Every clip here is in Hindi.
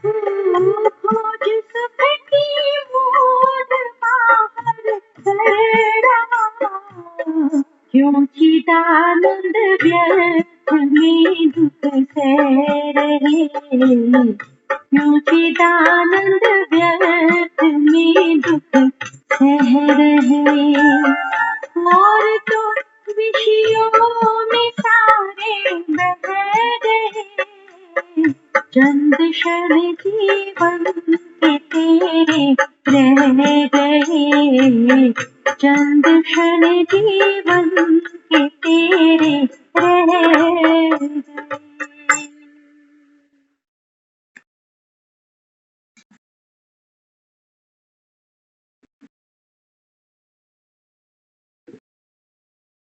खोज सबकी मूड बाहर कर रहा, क्यों चिदानंद व्यर्थ में दुख सह रहे, क्यों चिदानंद व्यर्थ में दुख सह रहे। और तो विषयों में सारे बह गए, चंद क्षण जीवन के तेरे रह गए, चंद क्षण जीवन के तेरे रह गए।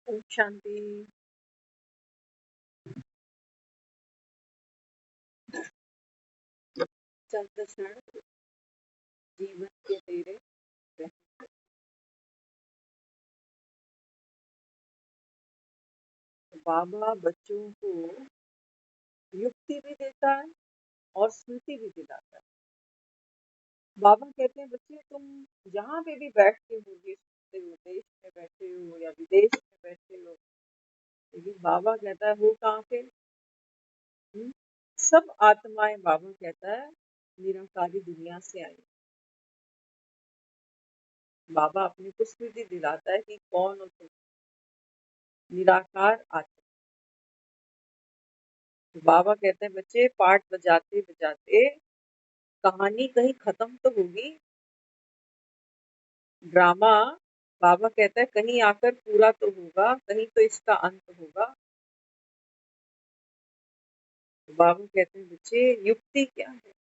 ओम शांति। चंद क्षण जीवन के तेरे रह गए। बाबा बच्चों को युक्ति भी देता है और स्मृति भी दिलाता है। बाबा कहते हैं बच्चे तुम जहाँ पे भी बैठते हो, ये सुनते हो, देश में बैठे हो या विदेश में बैठे हो, लेकिन बाबा कहता है हो कहाँ पे? सब आत्माएं, बाबा कहता है, निरंकारी दुनिया से आई। बाबा अपनी को स्मृति दिलाता है कि कौन हो तुम, निराकार आत्मा। बाबा कहते हैं बच्चे पाठ बजाते बजाते कहानी कहीं खत्म तो होगी, ड्रामा बाबा कहता है कहीं आकर पूरा तो होगा, कहीं तो इसका अंत होगा। बाबा कहते हैं बच्चे युक्ति क्या है,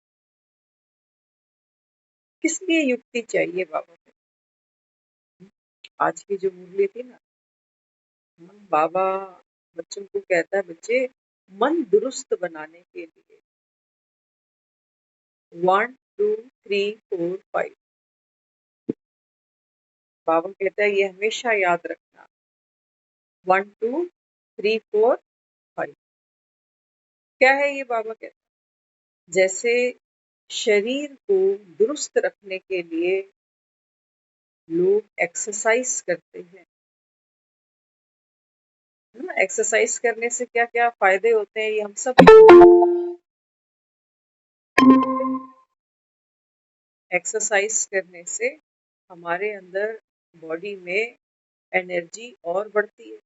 किस लिए युक्ति चाहिए? बाबा कहते आज की जो मुरली थी ना, बाबा बच्चों को कहता है बच्चे मन दुरुस्त बनाने के लिए 1 2 3 4 5 बाबा कहता है ये हमेशा याद रखना 1 2 3 4 5। क्या है ये? बाबा कहता है जैसे शरीर को दुरुस्त रखने के लिए लोग एक्सरसाइज करते हैं, एक्सरसाइज करने से क्या क्या फायदे होते हैं ये हम सब, एक्सरसाइज करने से हमारे अंदर बॉडी में एनर्जी और बढ़ती है,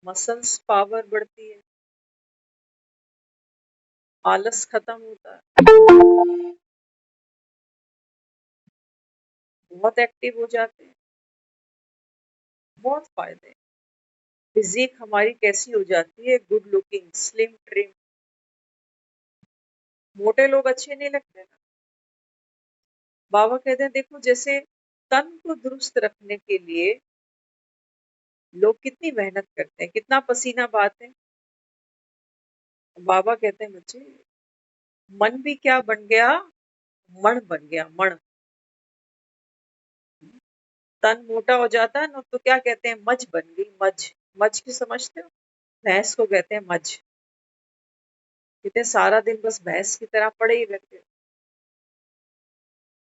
मसल्स पावर बढ़ती है, आलस खत्म होता है, बहुत एक्टिव हो जाते हैं, बहुत फायदे। फिजिक हमारी कैसी हो जाती है? Good looking, slim trim. मोटे लोग अच्छे नहीं लगते ना। बाबा कहते हैं देखो जैसे तन को दुरुस्त रखने के लिए लोग कितनी मेहनत करते हैं, कितना पसीना बहाते हैं। बाबा कहते हैं बच्चे मन भी क्या बन गया? मण बन गया, मण। तन मोटा हो जाता है ना तो क्या कहते हैं? मज बन गई, मज। मज की समझते हो? भैंस को कहते हैं मज। कहते हैं सारा दिन बस भैंस की तरह पड़े ही रहते हो।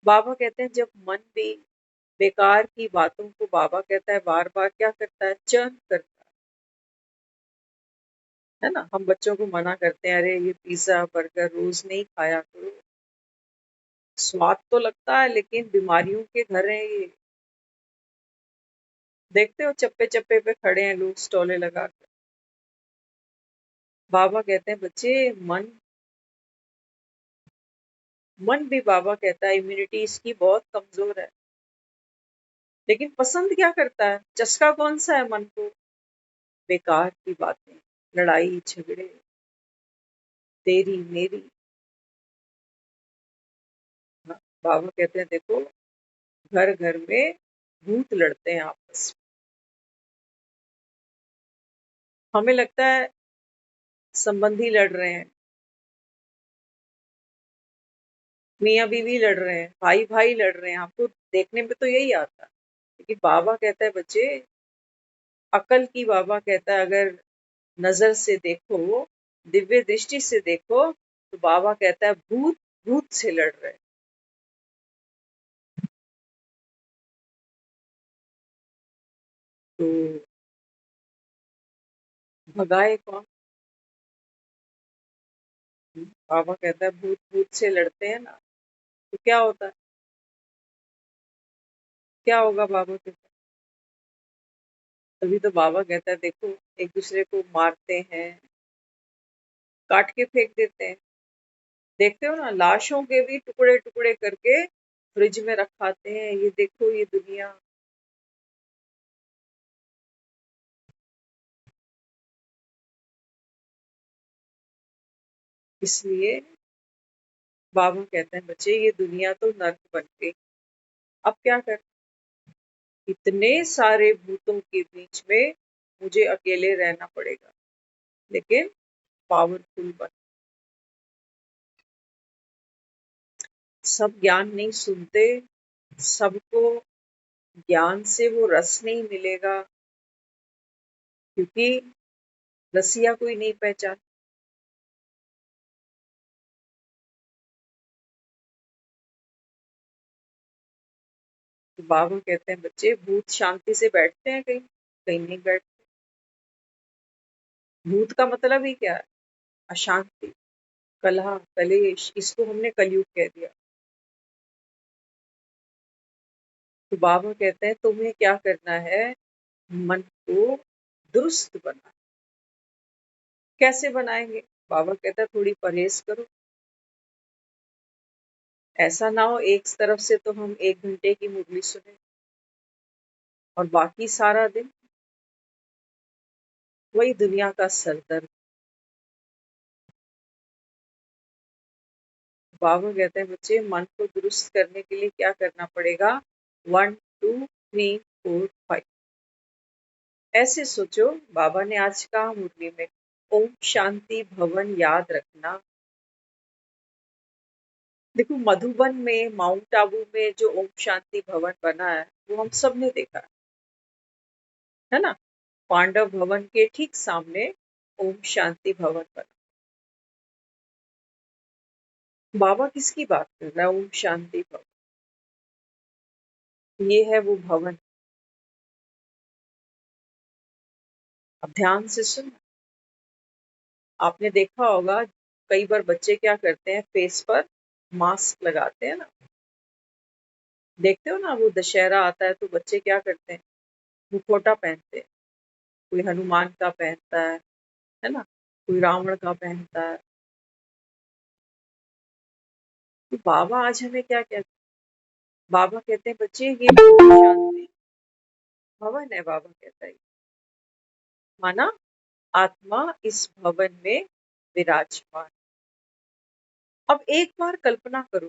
बाबा कहते हैं जब मन भी बेकार की बातों को, बाबा कहता है बार बार क्या करता है? चर्न करता है ना। हम बच्चों को मना करते हैं अरे ये पिज्जा बर्गर रोज नहीं खाया करो, स्वाद तो लगता है लेकिन बीमारियों के घर है ये। देखते हो चप्पे चप्पे पे खड़े हैं लोग स्टॉले लगा कर। बाबा कहते हैं बच्चे मन भी, बाबा कहता है इम्यूनिटी इसकी बहुत कमजोर है, लेकिन पसंद क्या करता है? चस्का कौन सा है मन को? बेकार की बातें, लड़ाई झगड़े, तेरी मेरी। बाबा कहते हैं देखो घर घर में भूत लड़ते हैं आपस में। हमें लगता है संबंधी लड़ रहे हैं, मियाँ बीवी लड़ रहे हैं, भाई भाई लड़ रहे हैं, आपको देखने में तो यही आता है। लेकिन बाबा कहता है बच्चे अकल की, बाबा कहता है अगर नजर से देखो, दिव्य दृष्टि से देखो, तो बाबा कहता है भूत भूत से लड़ रहे हैं। तो भगाए कौन? बाबा कहता है भूत भूत से लड़ते हैं ना, तो क्या होता है? क्या होगा बाबा के साथ? तभी तो बाबा कहता है देखो, एक दूसरे को मारते हैं, काट के फेंक देते हैं। देखते हो ना, लाशों के भी टुकड़े टुकड़े करके फ्रिज में रखाते हैं, ये देखो ये दुनिया। इसलिए बाबा कहते हैं बच्चे, ये दुनिया तो नर्क बन गई। अब क्या कर? इतने सारे भूतों के बीच में मुझे अकेले रहना पड़ेगा, लेकिन पावरफुल बन। सब ज्ञान नहीं सुनते, सबको ज्ञान से वो रस नहीं मिलेगा, क्योंकि रसिया कोई नहीं पहचान। तो बाबा कहते हैं बच्चे, भूत शांति से बैठते हैं कहीं? कहीं नहीं बैठते। भूत का मतलब ही क्या है? अशांति, कलह, कलेश। इसको हमने कलयुग कह दिया। तो बाबा कहते हैं तुम्हें क्या करना है? मन को दुरुस्त बना। कैसे बनाएंगे? बाबा कहता है थोड़ी परहेज करो। ऐसा ना हो एक तरफ से तो हम 1 घंटे की मुरली सुने और बाकी सारा दिन वही दुनिया का सरदर्द। बाबा कहते हैं बच्चे, मन को दुरुस्त करने के लिए क्या करना पड़ेगा? 1 2 3 4 5। ऐसे सोचो, बाबा ने आज कहा मुरली में, ओम शांति भवन याद रखना। देखो, मधुबन में, माउंट आबू में जो ओम शांति भवन बना है, वो हम सब ने देखा है ना? पांडव भवन के ठीक सामने ओम शांति भवन बना। बाबा किसकी बात कर रहा है? ओम शांति भवन, ये है वो भवन। अब ध्यान से सुन। आपने देखा होगा, कई बार बच्चे क्या करते हैं, फेस पर मास्क लगाते हैं ना। देखते हो ना, वो दशहरा आता है तो बच्चे क्या करते हैं, मुखौटा पहनते हैं। कोई हनुमान का पहनता है ना? कोई रावण का पहनता है। तो बाबा आज हमें क्या कहते हैं? बाबा कहते हैं बच्चे, ये शांति भवन है। बाबा कहता है, माना आत्मा इस भवन में विराजमान। अब एक बार कल्पना करो,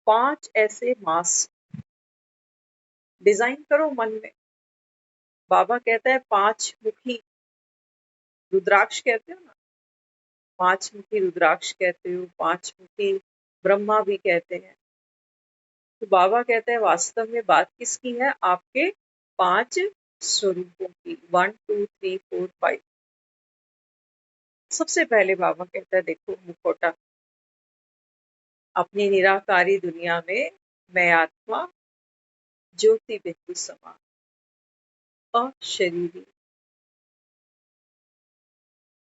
5 ऐसे मास्क डिजाइन करो मन में। बाबा कहता है 5 मुखी रुद्राक्ष कहते हो ना, 5 मुखी रुद्राक्ष कहते हो, 5 मुखी ब्रह्मा भी कहते हैं। तो बाबा कहते हैं वास्तव में बात किसकी है? आपके 5 स्वरूपों की। 1 2 3 4 5। सबसे पहले बाबा कहता है देखो, मुखौटा। अपनी निराकारी दुनिया में मैं आत्मा ज्योति बिंदु समान, अशरीरी।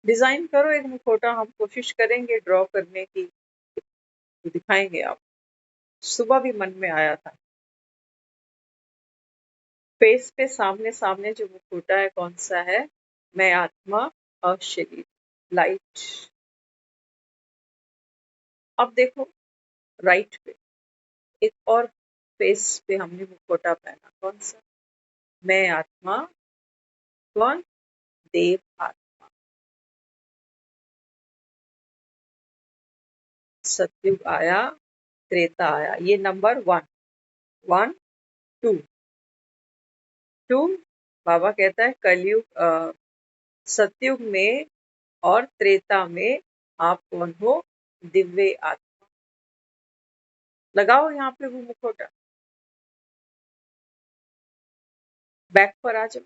डिजाइन करो एक मुखौटा, हम कोशिश करेंगे ड्रॉ करने की, तो दिखाएंगे आप। सुबह भी मन में आया था। फेस पे सामने सामने जो मुखौटा है, कौन सा है? मैं आत्मा अशरीर, लाइट। अब देखो, राइट पे एक और फेस पे हमने मुखौटा पहना, कौन सा? मैं आत्मा, कौन? देव आत्मा। सतयुग आया, त्रेता आया, ये नंबर 1। 1 2 2। बाबा कहता है कलयुग, सतयुग में और त्रेता में आप कौन हो? दिव्य आत्मा। लगाओ यहाँ पे वो मुखौटा। बैक पर आ जाओ।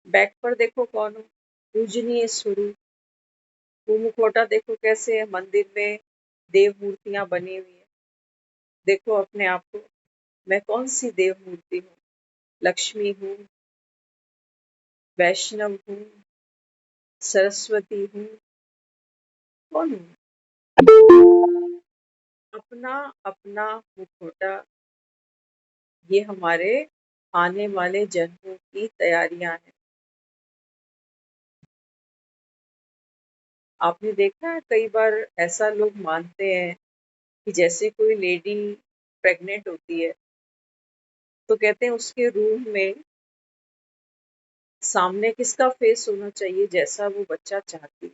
बैक पर देखो कौन हो? पूजनीय स्वरूप, वो मुखौटा देखो कैसे है, मंदिर में देव मूर्तियां बनी हुई है। देखो अपने आप को, मैं कौन सी देव मूर्ति हूँ? लक्ष्मी हूँ, वैष्णव हूँ, सरस्वती हूँ, कौन हूँ? अपना अपना मुखौटा, ये हमारे आने वाले जन्मों की तैयारियां हैं। आपने देखा है कई बार ऐसा लोग मानते हैं कि जैसे कोई लेडी प्रेग्नेंट होती है तो कहते हैं उसके रूम में सामने किसका फेस होना चाहिए, जैसा वो बच्चा चाहती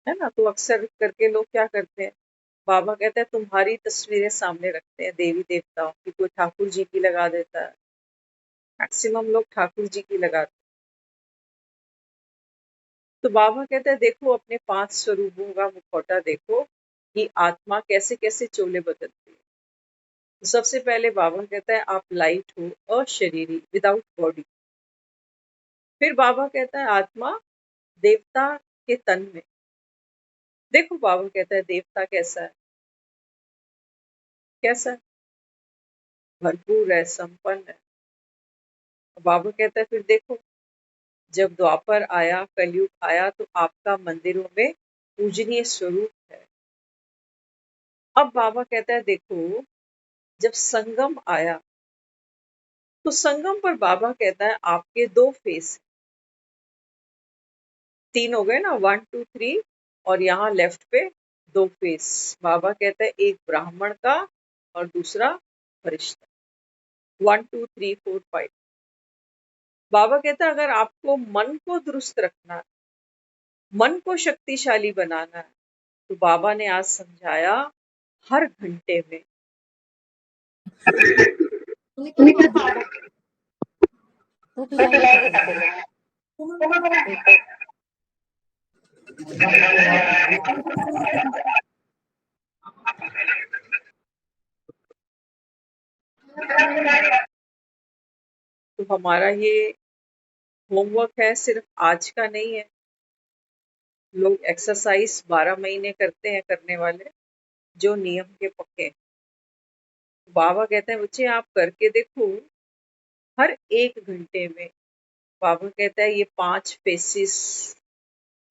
है ना। तो अक्सर करके लोग क्या करते हैं, बाबा कहते हैं तुम्हारी तस्वीरें सामने रखते हैं, देवी देवताओं की। कोई ठाकुर जी की लगा देता है, मैक्सिमम लोग ठाकुर जी की लगाते हैं। तो बाबा कहते हैं देखो अपने 5 स्वरूपों का मुखौटा देखो कि आत्मा कैसे कैसे चोले बदलती है। तो सबसे पहले बाबा कहता है आप लाइट हो, अशरीरी, विदाउट बॉडी। फिर बाबा कहता है आत्मा देवता के तन में। देखो बाबा कहता है देवता कैसा है, कैसा है? भरपूर है, संपन्न है। बाबा कहता है फिर देखो, जब द्वापर आया, कलयुग आया, तो आपका मंदिरों में पूजनीय स्वरूप है। अब बाबा कहता है देखो, जब संगम आया तो संगम पर बाबा कहता है आपके 2 फेस, 3 हो गए ना, 1 2 3, और यहाँ लेफ्ट पे 2 फेस। बाबा कहता है एक ब्राह्मण का और दूसरा फरिश्ता। 1 2 3 4 5। बाबा कहता है अगर आपको मन को दुरुस्त रखना है, मन को शक्तिशाली बनाना है, तो बाबा ने आज समझाया हर घंटे में तो हमारा ये होमवर्क है, सिर्फ आज का नहीं है। लोग एक्सरसाइज 12 महीने करते हैं, करने वाले जो नियम के पक्के हैं। बाबा कहते हैं बच्चे आप करके देखो, हर 1 घंटे में। बाबा कहता है ये 5 फेसिस,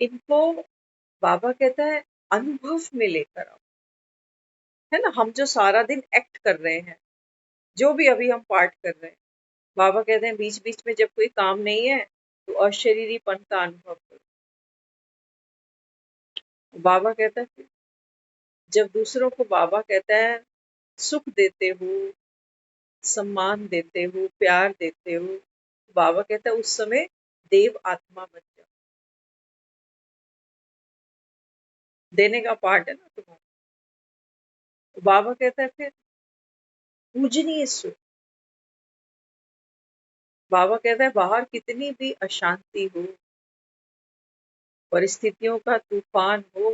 इनको बाबा कहता है अनुभव में लेकर आओ। है ना, हम जो सारा दिन एक्ट कर रहे हैं, जो भी अभी हम पाठ कर रहे हैं, बाबा कहते हैं बीच बीच में जब कोई काम नहीं है तो अशरीरीपन का अनुभव करो। बाबा कहता है जब दूसरों को बाबा कहता है सुख देते हो, सम्मान देते हो, प्यार देते हो, तो बाबा कहता है उस समय देव आत्मा बन जाओ। देने का पार्ट है ना तुम्हारा। तो बाबा कहता है फिर पूजनीय सुख। बाबा कहता है बाहर कितनी भी अशांति हो, परिस्थितियों का तूफान हो,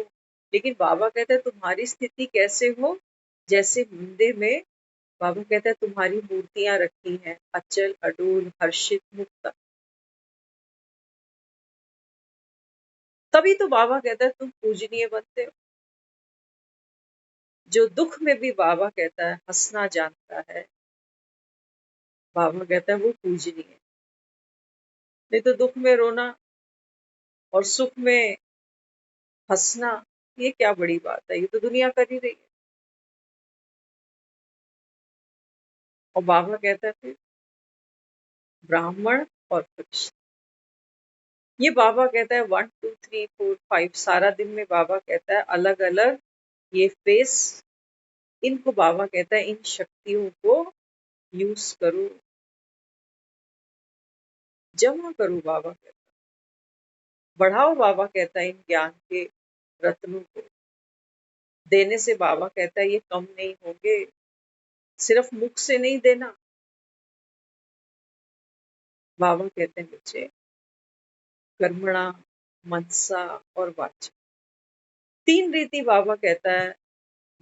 लेकिन बाबा कहता है तुम्हारी स्थिति कैसे हो, जैसे मंदिर में बाबा कहता है तुम्हारी मूर्तियां रखी हैं, अचल अडोल हर्षित मुक्त। तभी तो बाबा कहता है तुम पूजनीय बनते हो। जो दुख में भी बाबा कहता है हंसना जानता है, बाबा कहता है वो पूजनीय है। नहीं तो दुख में रोना और सुख में हंसना, ये क्या बड़ी बात है, ये तो दुनिया कर ही रही है। और बाबा कहता है फिर ब्राह्मण और कृष्ण। ये बाबा कहता है 1 2 3 4 5 सारा दिन में बाबा कहता है अलग अलग ये फेस, इनको बाबा कहता है इन शक्तियों को यूज करो, जमा करो। बाबा कहता है बढ़ाओ। बाबा कहता है इन ज्ञान के रत्नों को देने से बाबा कहता है ये कम नहीं होंगे। सिर्फ मुख से नहीं देना। बाबा कहते हैं बच्चे कर्मणा, मनसा और वाचा, 3 रीति बाबा कहता है।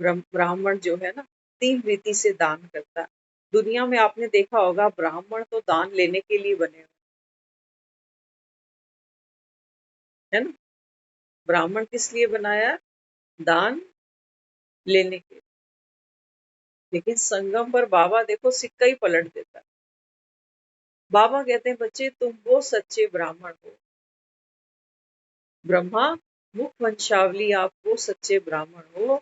ब्राह्मण जो है ना 3 रीति से दान करता है। दुनिया में आपने देखा होगा ब्राह्मण तो दान लेने के लिए बने हुए, है ना। ब्राह्मण किस लिए बनाया? दान लेने के। लेकिन संगम पर बाबा देखो सिक्का ही पलट देता है। बाबा कहते हैं बच्चे तुम वो सच्चे ब्राह्मण हो। ब्रह्मा मुख वंशावली, आप वो सच्चे ब्राह्मण हो।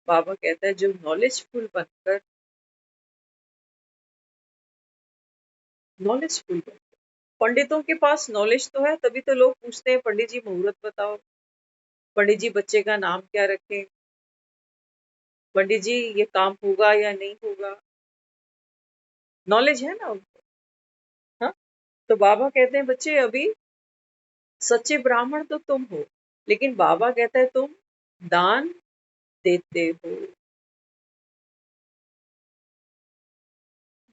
बाबा कहता है जो नॉलेजफुल बनकर नॉलेजफुल बन। पंडितों के पास नॉलेज तो है, तभी तो लोग पूछते हैं पंडित जी मुहूर्त बताओ, पंडित जी बच्चे का नाम क्या रखें, पंडित जी ये काम होगा या नहीं होगा। नॉलेज है ना उनको। हाँ, तो बाबा कहते हैं बच्चे अभी सच्चे ब्राह्मण तो तुम हो, लेकिन बाबा कहता है तुम दान देते हो।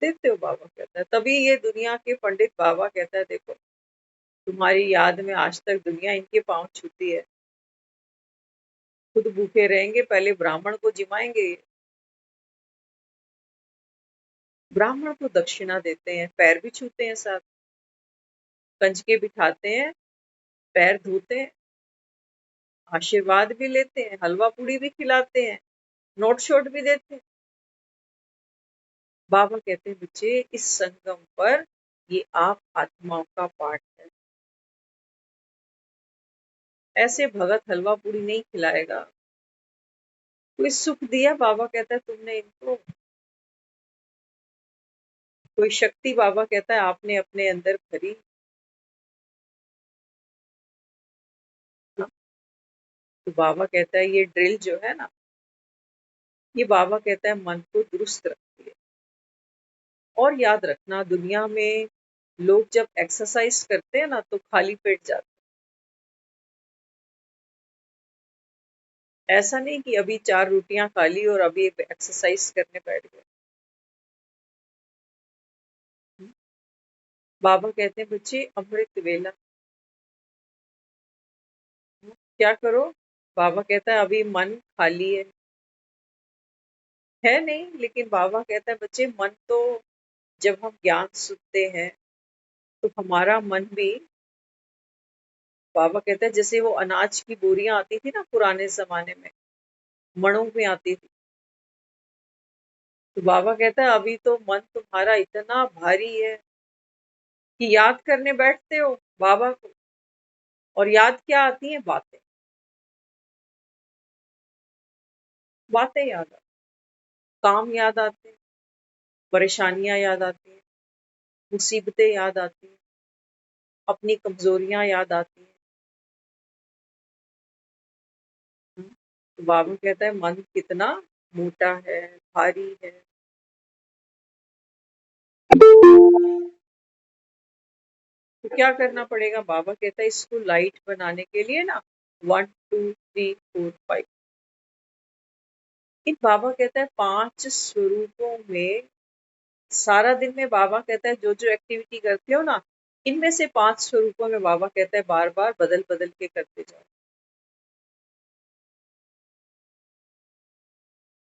देते हो बाबा कहता है, तभी ये दुनिया के पंडित बाबा कहता है देखो तुम्हारी याद में आज तक दुनिया इनके पांव छूती है। खुद भूखे रहेंगे, पहले ब्राह्मण को जिमाएंगे। ब्राह्मण को दक्षिणा देते हैं, पैर भी छूते हैं, साथ कंजके बिठाते हैं, पैर धोते हैं, आशीर्वाद भी लेते हैं, हलवा पूड़ी भी खिलाते हैं, नोट शोट भी देते हैं। बाबा कहते हैं बच्चे इस संगम पर ये आप आत्माओं का पाठ है। ऐसे भगत हलवा पूड़ी नहीं खिलाएगा। कोई सुख दिया बाबा कहता है तुमने इनको, कोई शक्ति बाबा कहता है आपने अपने अंदर भरी। हाँ, तो बाबा कहता है ये ड्रिल जो है ना, ये बाबा कहता है मन को दुरुस्त रखती है। और याद रखना दुनिया में लोग जब एक्सरसाइज करते हैं ना तो खाली पेट जाते हैं। ऐसा नहीं कि अभी 4 रोटियां खा ली और अभी एक्सरसाइज करने बैठ गए। बाबा कहते हैं बच्चे अमृत वेला क्या करो। बाबा कहता है अभी मन खाली है नहीं, लेकिन बाबा कहता है बच्चे मन तो जब हम ज्ञान सुनते हैं तो हमारा मन भी, बाबा कहता है जैसे वो अनाज की बोरियां आती थी ना पुराने जमाने में, मणों में आती थी, तो बाबा कहता है अभी तो मन तुम्हारा इतना भारी है कि याद करने बैठते हो बाबा को, और याद क्या आती है? बातें। बातें याद आती, काम याद आते हैं, परेशानियां याद आती हैं, मुसीबतें याद आती हैं, अपनी कमजोरियां याद आती हैं। तो बाबा कहता है मन कितना मोटा है, भारी है। तो क्या करना पड़ेगा? बाबा कहता है इसको लाइट बनाने के लिए ना 1 2 3 4 5, इन बाबा कहता है 5 स्वरूपों में सारा दिन में बाबा कहता है जो जो एक्टिविटी करते हो ना, इनमें से 5 स्वरूपों में बाबा कहता है बार बार बदल बदल के करते जाओ।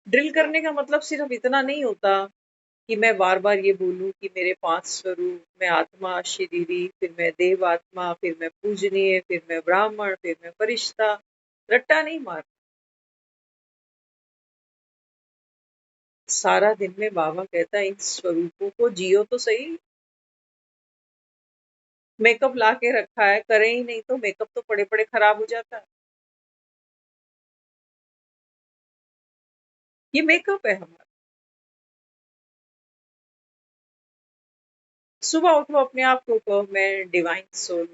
ड्रिल करने का मतलब सिर्फ इतना नहीं होता कि मैं बार बार ये बोलूं कि मेरे 5 स्वरूप, मैं आत्मा शरीरी, फिर मैं देव आत्मा, फिर मैं पूजनीय, फिर मैं ब्राह्मण, फिर मैं फरिश्ता। रट्टा नहीं मार। सारा दिन में बाबा कहता है इन स्वरूपों को जियो तो सही। मेकअप ला के रखा है, करें ही नहीं तो मेकअप तो पड़े पड़े खराब हो जाता है। ये मेकअप है हमारा। सुबह उठो, अपने आप को कहो मैं डिवाइन सोल,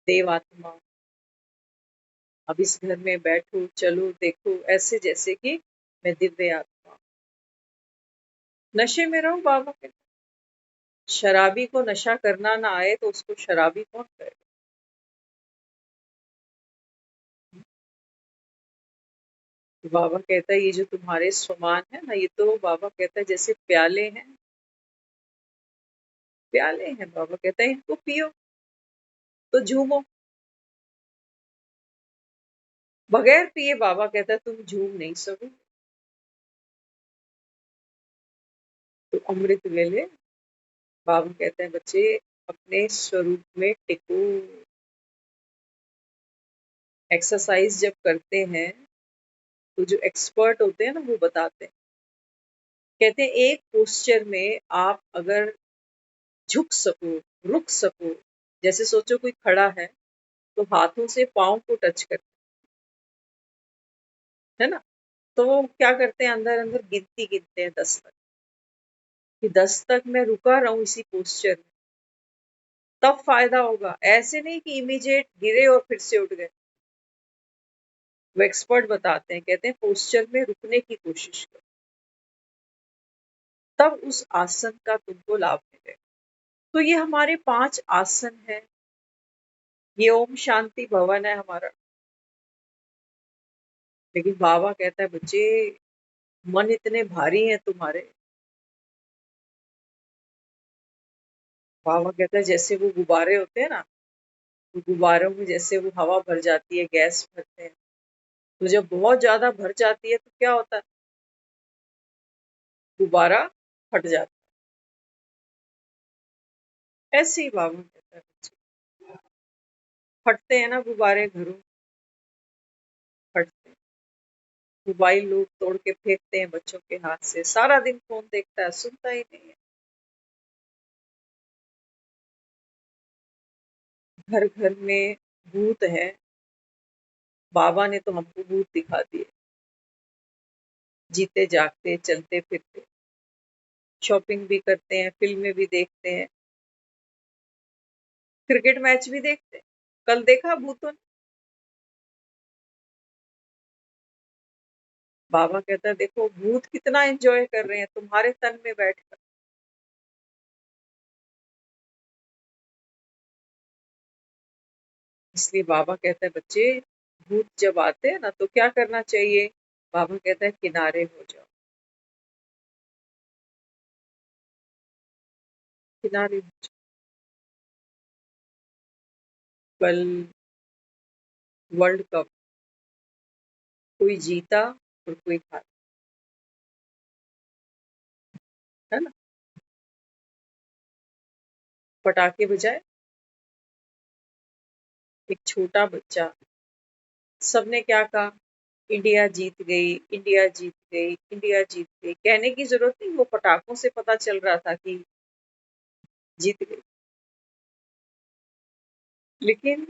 देव आत्मा। अब इस घर में बैठो, चलो, देखो ऐसे जैसे कि मैं दिव्य आत्मा। नशे में रहो बाबा कहते हैं। शराबी को नशा करना ना आए तो उसको शराबी कौन करेगा? तो बाबा कहता है ये जो तुम्हारे स्वमान है ना, ये तो बाबा कहता है जैसे प्याले हैं। प्याले हैं, बाबा कहता है इनको पियो तो झूमो। बगैर पिए बाबा कहता है तुम झूम नहीं सको। तो अमृत वेले बाबा कहते हैं बच्चे अपने स्वरूप में टिको। एक्सरसाइज जब करते हैं तो जो एक्सपर्ट होते हैं ना वो बताते हैं, कहते हैं एक पोस्चर में आप अगर झुक सको, रुक सको, जैसे सोचो कोई खड़ा है तो हाथों से पाँव को टच करते है ना, तो वो क्या करते हैं अंदर अंदर गिनती गिनते हैं 10 तक, कि 10 तक मैं रुका रहूं इसी पोस्चर में, तब फायदा होगा। ऐसे नहीं कि इमीडिएट गिरे और फिर से उठ गए। वो एक्सपर्ट बताते हैं, कहते हैं पोस्चर में रुकने की कोशिश करो, तब उस आसन का तुमको लाभ मिलेगा। तो ये हमारे 5 आसन हैं। ये ओम शांति भवन है हमारा। लेकिन बाबा कहता है बच्चे मन इतने भारी हैं तुम्हारे। बाबा कहता है जैसे वो गुब्बारे होते हैं ना, तो गुब्बारों में जैसे वो हवा भर जाती है, गैस भरते हैं, तो जब बहुत ज्यादा भर जाती है तो क्या होता है, गुब्बारा फट जाता है। ऐसे ही बाबा कहता है बच्चे, फटते हैं ना गुब्बारे, घरों फटते हैं। मोबाइल लोग तोड़ के फेंकते हैं बच्चों के हाथ से, सारा दिन फोन देखता है, सुनता ही नहीं है। घर घर में भूत है, बाबा ने तो हमको भूत दिखा दिए, जीते जागते चलते फिरते, शॉपिंग भी करते हैं, फिल्में भी देखते हैं, क्रिकेट मैच भी देखते हैं। कल देखा भूतों ने। बाबा कहता है देखो भूत कितना एंजॉय कर रहे हैं तुम्हारे तन में बैठकर। इसलिए बाबा कहता है बच्चे भूत जब आते हैं ना तो क्या करना चाहिए, बाबा कहता है किनारे हो जाओ, किनारे हो जाओ। कल वर्ल्ड कप, कोई जीता और कोई हारा, है ना। पटाखे बजाए, एक छोटा बच्चा, सबने क्या कहा, इंडिया जीत गई, इंडिया जीत गई, इंडिया जीत गई। कहने की जरूरत नहीं, वो पटाखों से पता चल रहा था कि जीत गई। लेकिन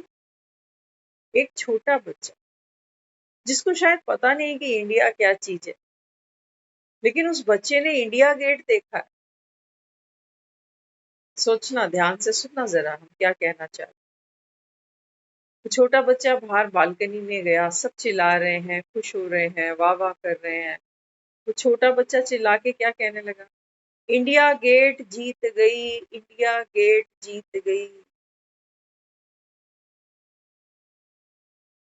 एक छोटा बच्चा जिसको शायद पता नहीं कि इंडिया क्या चीज है, लेकिन उस बच्चे ने इंडिया गेट देखा है। सोचना, ध्यान से सुनना जरा हम क्या कहना चाहते हैं। तो छोटा बच्चा बाहर बालकनी में गया, सब चिल्ला रहे हैं, खुश हो रहे हैं, वाह वाह कर रहे हैं। तो छोटा बच्चा चिल्ला के क्या कहने लगा, इंडिया गेट जीत गई, इंडिया गेट जीत गई।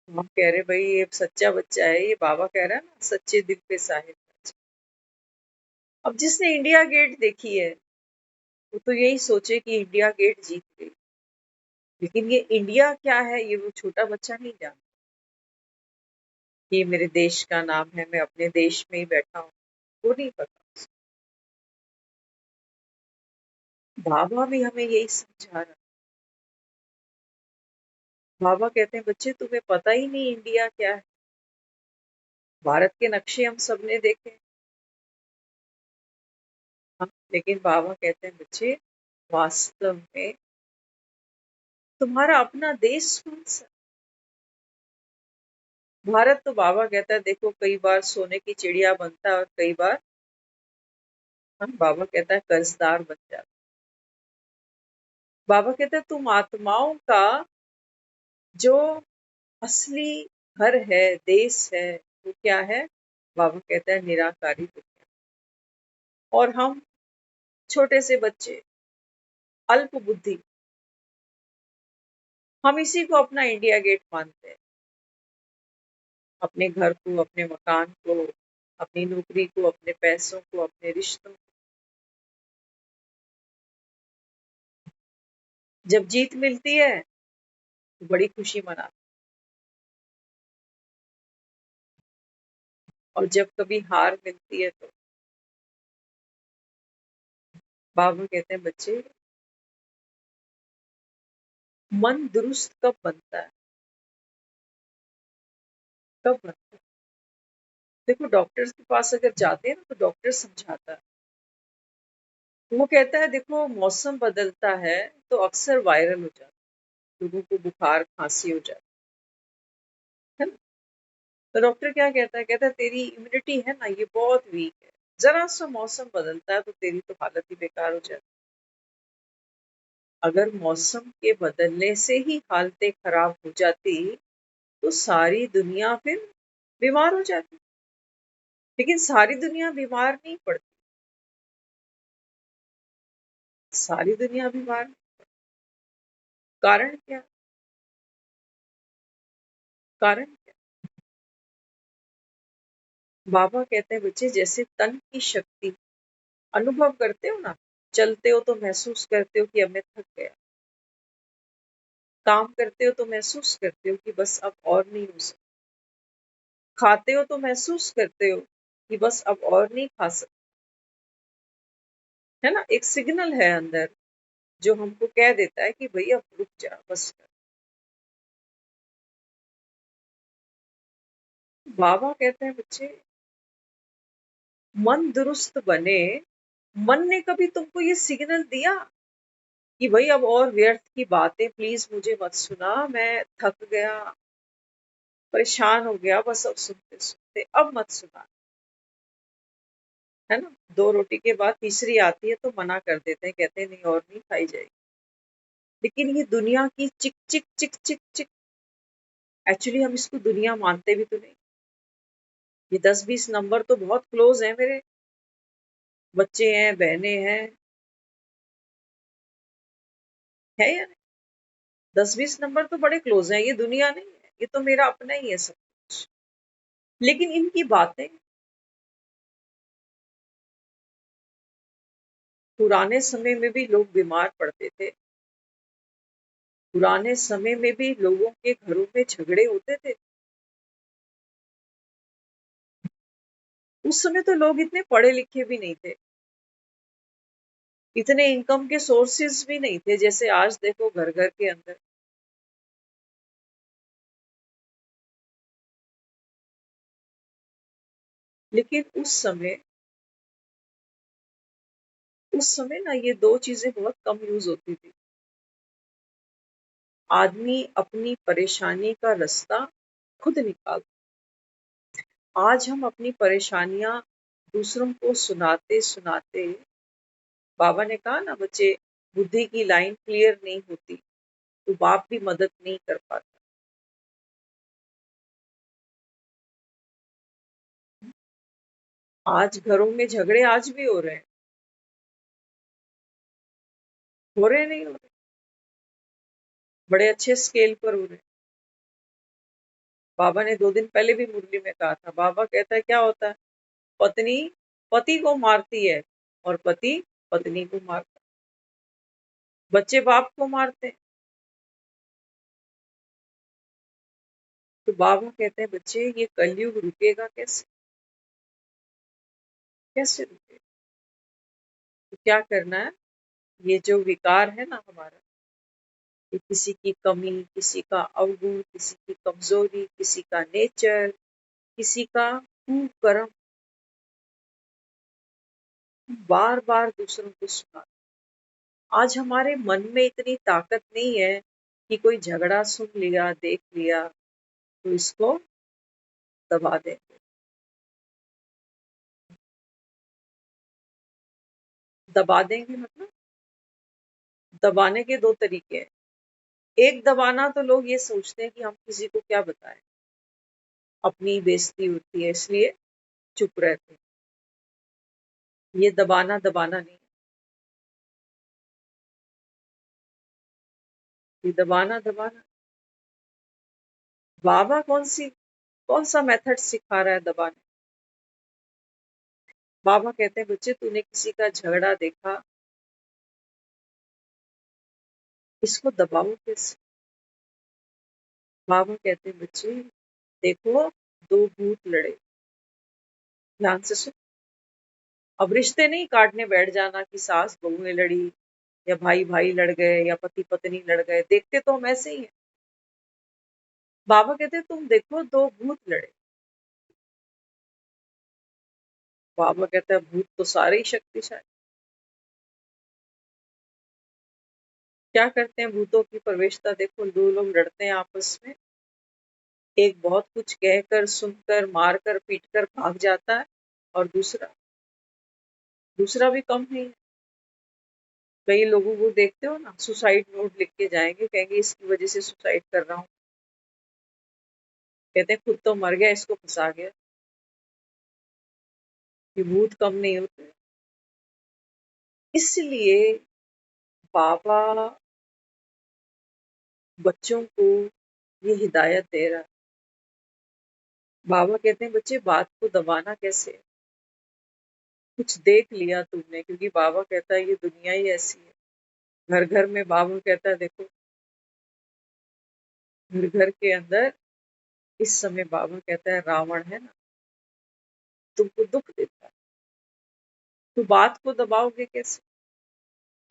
हम कह रहे भाई ये सच्चा बच्चा है, ये बाबा कह रहा है ना सच्चे दिल पे साहिब। अब जिसने इंडिया गेट देखी है वो तो यही सोचे कि इंडिया गेट जीत गई, लेकिन ये इंडिया क्या है ये वो छोटा बच्चा नहीं जानता। ये मेरे देश का नाम है, मैं अपने देश में ही बैठा हूँ, वो नहीं पता। बाबा भी हमें यही समझा रहा। बाबा कहते हैं बच्चे तुम्हें पता ही नहीं इंडिया क्या है। भारत के नक्शे हम सबने देखे, हाँ, लेकिन बाबा कहते हैं बच्चे वास्तव में तुम्हारा अपना देश कौन सा। भारत तो बाबा कहता है देखो कई बार सोने की चिड़िया बनता है और कई बार, हाँ, बाबा कहता है कर्जदार बन जाता। बाबा कहता है तुम आत्माओं का जो असली घर है, देश है, वो क्या है, बाबा कहता है निराकारी दुनिया। और हम छोटे से बच्चे, अल्प बुद्धि, हम इसी को अपना इंडिया गेट मानते हैं। अपने घर को, अपने मकान को, अपनी नौकरी को, अपने पैसों को, अपने रिश्तों को। जब जीत मिलती है तो बड़ी खुशी मनाते हैं, और जब कभी हार मिलती है तो बाबा कहते हैं बच्चे मन दुरुस्त कब बनता है, कब बनता है? देखो डॉक्टर्स के पास अगर जाते हैं ना तो डॉक्टर समझाता है। वो कहता है देखो मौसम बदलता है तो अक्सर वायरल हो जाता है, लोगों को बुखार खांसी हो जाती है ना। तो डॉक्टर क्या कहता है, कहता है तेरी इम्यूनिटी है ना ये बहुत वीक है, जरा सा मौसम बदलता है तो तेरी तो हालत ही बेकार हो जाती है। अगर मौसम के बदलने से ही हालतें खराब हो जाती तो सारी दुनिया फिर बीमार हो जाती। लेकिन सारी दुनिया बीमार नहीं पड़ती, सारी दुनिया बीमार नहीं। कारण क्या? कारण क्या? बाबा कहते हैं बच्चे जैसे तन की शक्ति अनुभव करते हो ना, चलते हो तो महसूस करते हो कि अब मैं थक गया, काम करते हो तो महसूस करते हो कि बस अब और नहीं हो सकता, खाते हो तो महसूस करते हो कि बस अब और नहीं खा सकते, है ना। एक सिग्नल है अंदर जो हमको कह देता है कि भाई अब रुक जा, बस कर। बाबा कहते हैं बच्चे मन दुरुस्त बने, मन ने कभी तुमको ये सिग्नल दिया कि भाई अब और व्यर्थ की बातें प्लीज मुझे मत सुना, मैं थक गया, परेशान हो गया, बस अब सुनते सुनते अब मत सुना, है ना। दो रोटी के बाद तीसरी आती है तो मना कर देते हैं, कहते हैं नहीं और नहीं खाई जाएगी। लेकिन ये दुनिया की चिक चिक चिक चिक चिक, एक्चुअली हम इसको दुनिया मानते भी तो नहीं। ये 10-20 नंबर तो बहुत क्लोज है मेरे, बच्चे हैं, बहनें हैं, है या नहीं? 10-20 नंबर तो बड़े क्लोज हैं, ये दुनिया नहीं है, ये तो मेरा अपना ही है सब कुछ। लेकिन इनकी बातें, पुराने समय में भी लोग बीमार पड़ते थे, पुराने समय में भी लोगों के घरों में झगड़े होते थे। उस समय तो लोग इतने पढ़े लिखे भी नहीं थे, इतने इनकम के सोर्सेस भी नहीं थे जैसे आज देखो घर घर के अंदर। लेकिन उस समय ना ये दो चीजें बहुत कम यूज होती थी। आदमी अपनी परेशानी का रास्ता खुद निकाल। आज हम अपनी परेशानियां दूसरों को सुनाते सुनाते, बाबा ने कहा ना बच्चे बुद्धि की लाइन क्लियर नहीं होती तो बाप भी मदद नहीं कर पाता। आज घरों में झगड़े आज भी हो रहे हैं, हो रहे नहीं हो रहे, बड़े अच्छे स्केल पर हो रहे हैं। बाबा ने 2 दिन पहले भी मुरली में कहा था, बाबा कहता है क्या होता है, पत्नी पति को मारती है और पति पत्नी को मारता है, बच्चे बाप को मारते हैं। तो बाबा कहते हैं बच्चे ये कलयुग रुकेगा कैसे, कैसे रुकेगा? तो क्या करना है, ये जो विकार है ना हमारा, ये किसी की कमी, किसी का अवगुण, किसी की कमजोरी, किसी का नेचर, किसी का कुकर्म, बार बार दूसरों को सुना। आज हमारे मन में इतनी ताकत नहीं है कि कोई झगड़ा सुन लिया, देख लिया तो इसको दबा देंगे। दबा देंगे मतलब दबाने के दो तरीके हैं। एक दबाना तो लोग ये सोचते हैं कि हम किसी को क्या बताएं, अपनी बेइज्जती होती है इसलिए चुप रहते हैं। ये दबाना दबाना नहीं, ये दबाना दबाना। बाबा कौन सा मेथड सिखा रहा है दबाने? बाबा कहते हैं बच्चे तूने किसी का झगड़ा देखा, इसको दबाओ कैसे? बाबा कहते हैं बच्चे देखो दो भूत लड़े, ध्यान से सुन। अब रिश्ते नहीं काटने बैठ जाना कि सास बहुएं लड़ी या भाई भाई लड़ गए या पति पत्नी लड़ गए, देखते तो हम ऐसे ही हैं। बाबा कहते हैं तुम देखो दो भूत लड़े। बाबा कहता है भूत तो सारे ही शक्तिशाली। क्या करते हैं भूतों की प्रवेशता देखो, दो लोग लड़ते हैं आपस में, एक बहुत कुछ कहकर सुनकर मारकर पीटकर भाग जाता है, और दूसरा दूसरा भी कम नहीं है। कई लोगों को देखते हो ना, सुसाइड नोट लिख के जाएंगे, कहेंगे इसकी वजह से सुसाइड कर रहा हूँ। कहते हैं खुद तो मर गया, इसको फंसा गया। ये भूत कम नहीं होते। इसलिए बाबा बच्चों को ये हिदायत दे रहा है। बाबा कहते हैं बच्चे बात को दबाना कैसे है? कुछ देख लिया तुमने, क्योंकि बाबा कहता है ये दुनिया ही ऐसी है। घर घर में बाबा कहता है देखो, घर घर के अंदर इस समय बाबा कहता है रावण है ना, तुमको दुख देता है, तो बात को दबाओगे कैसे?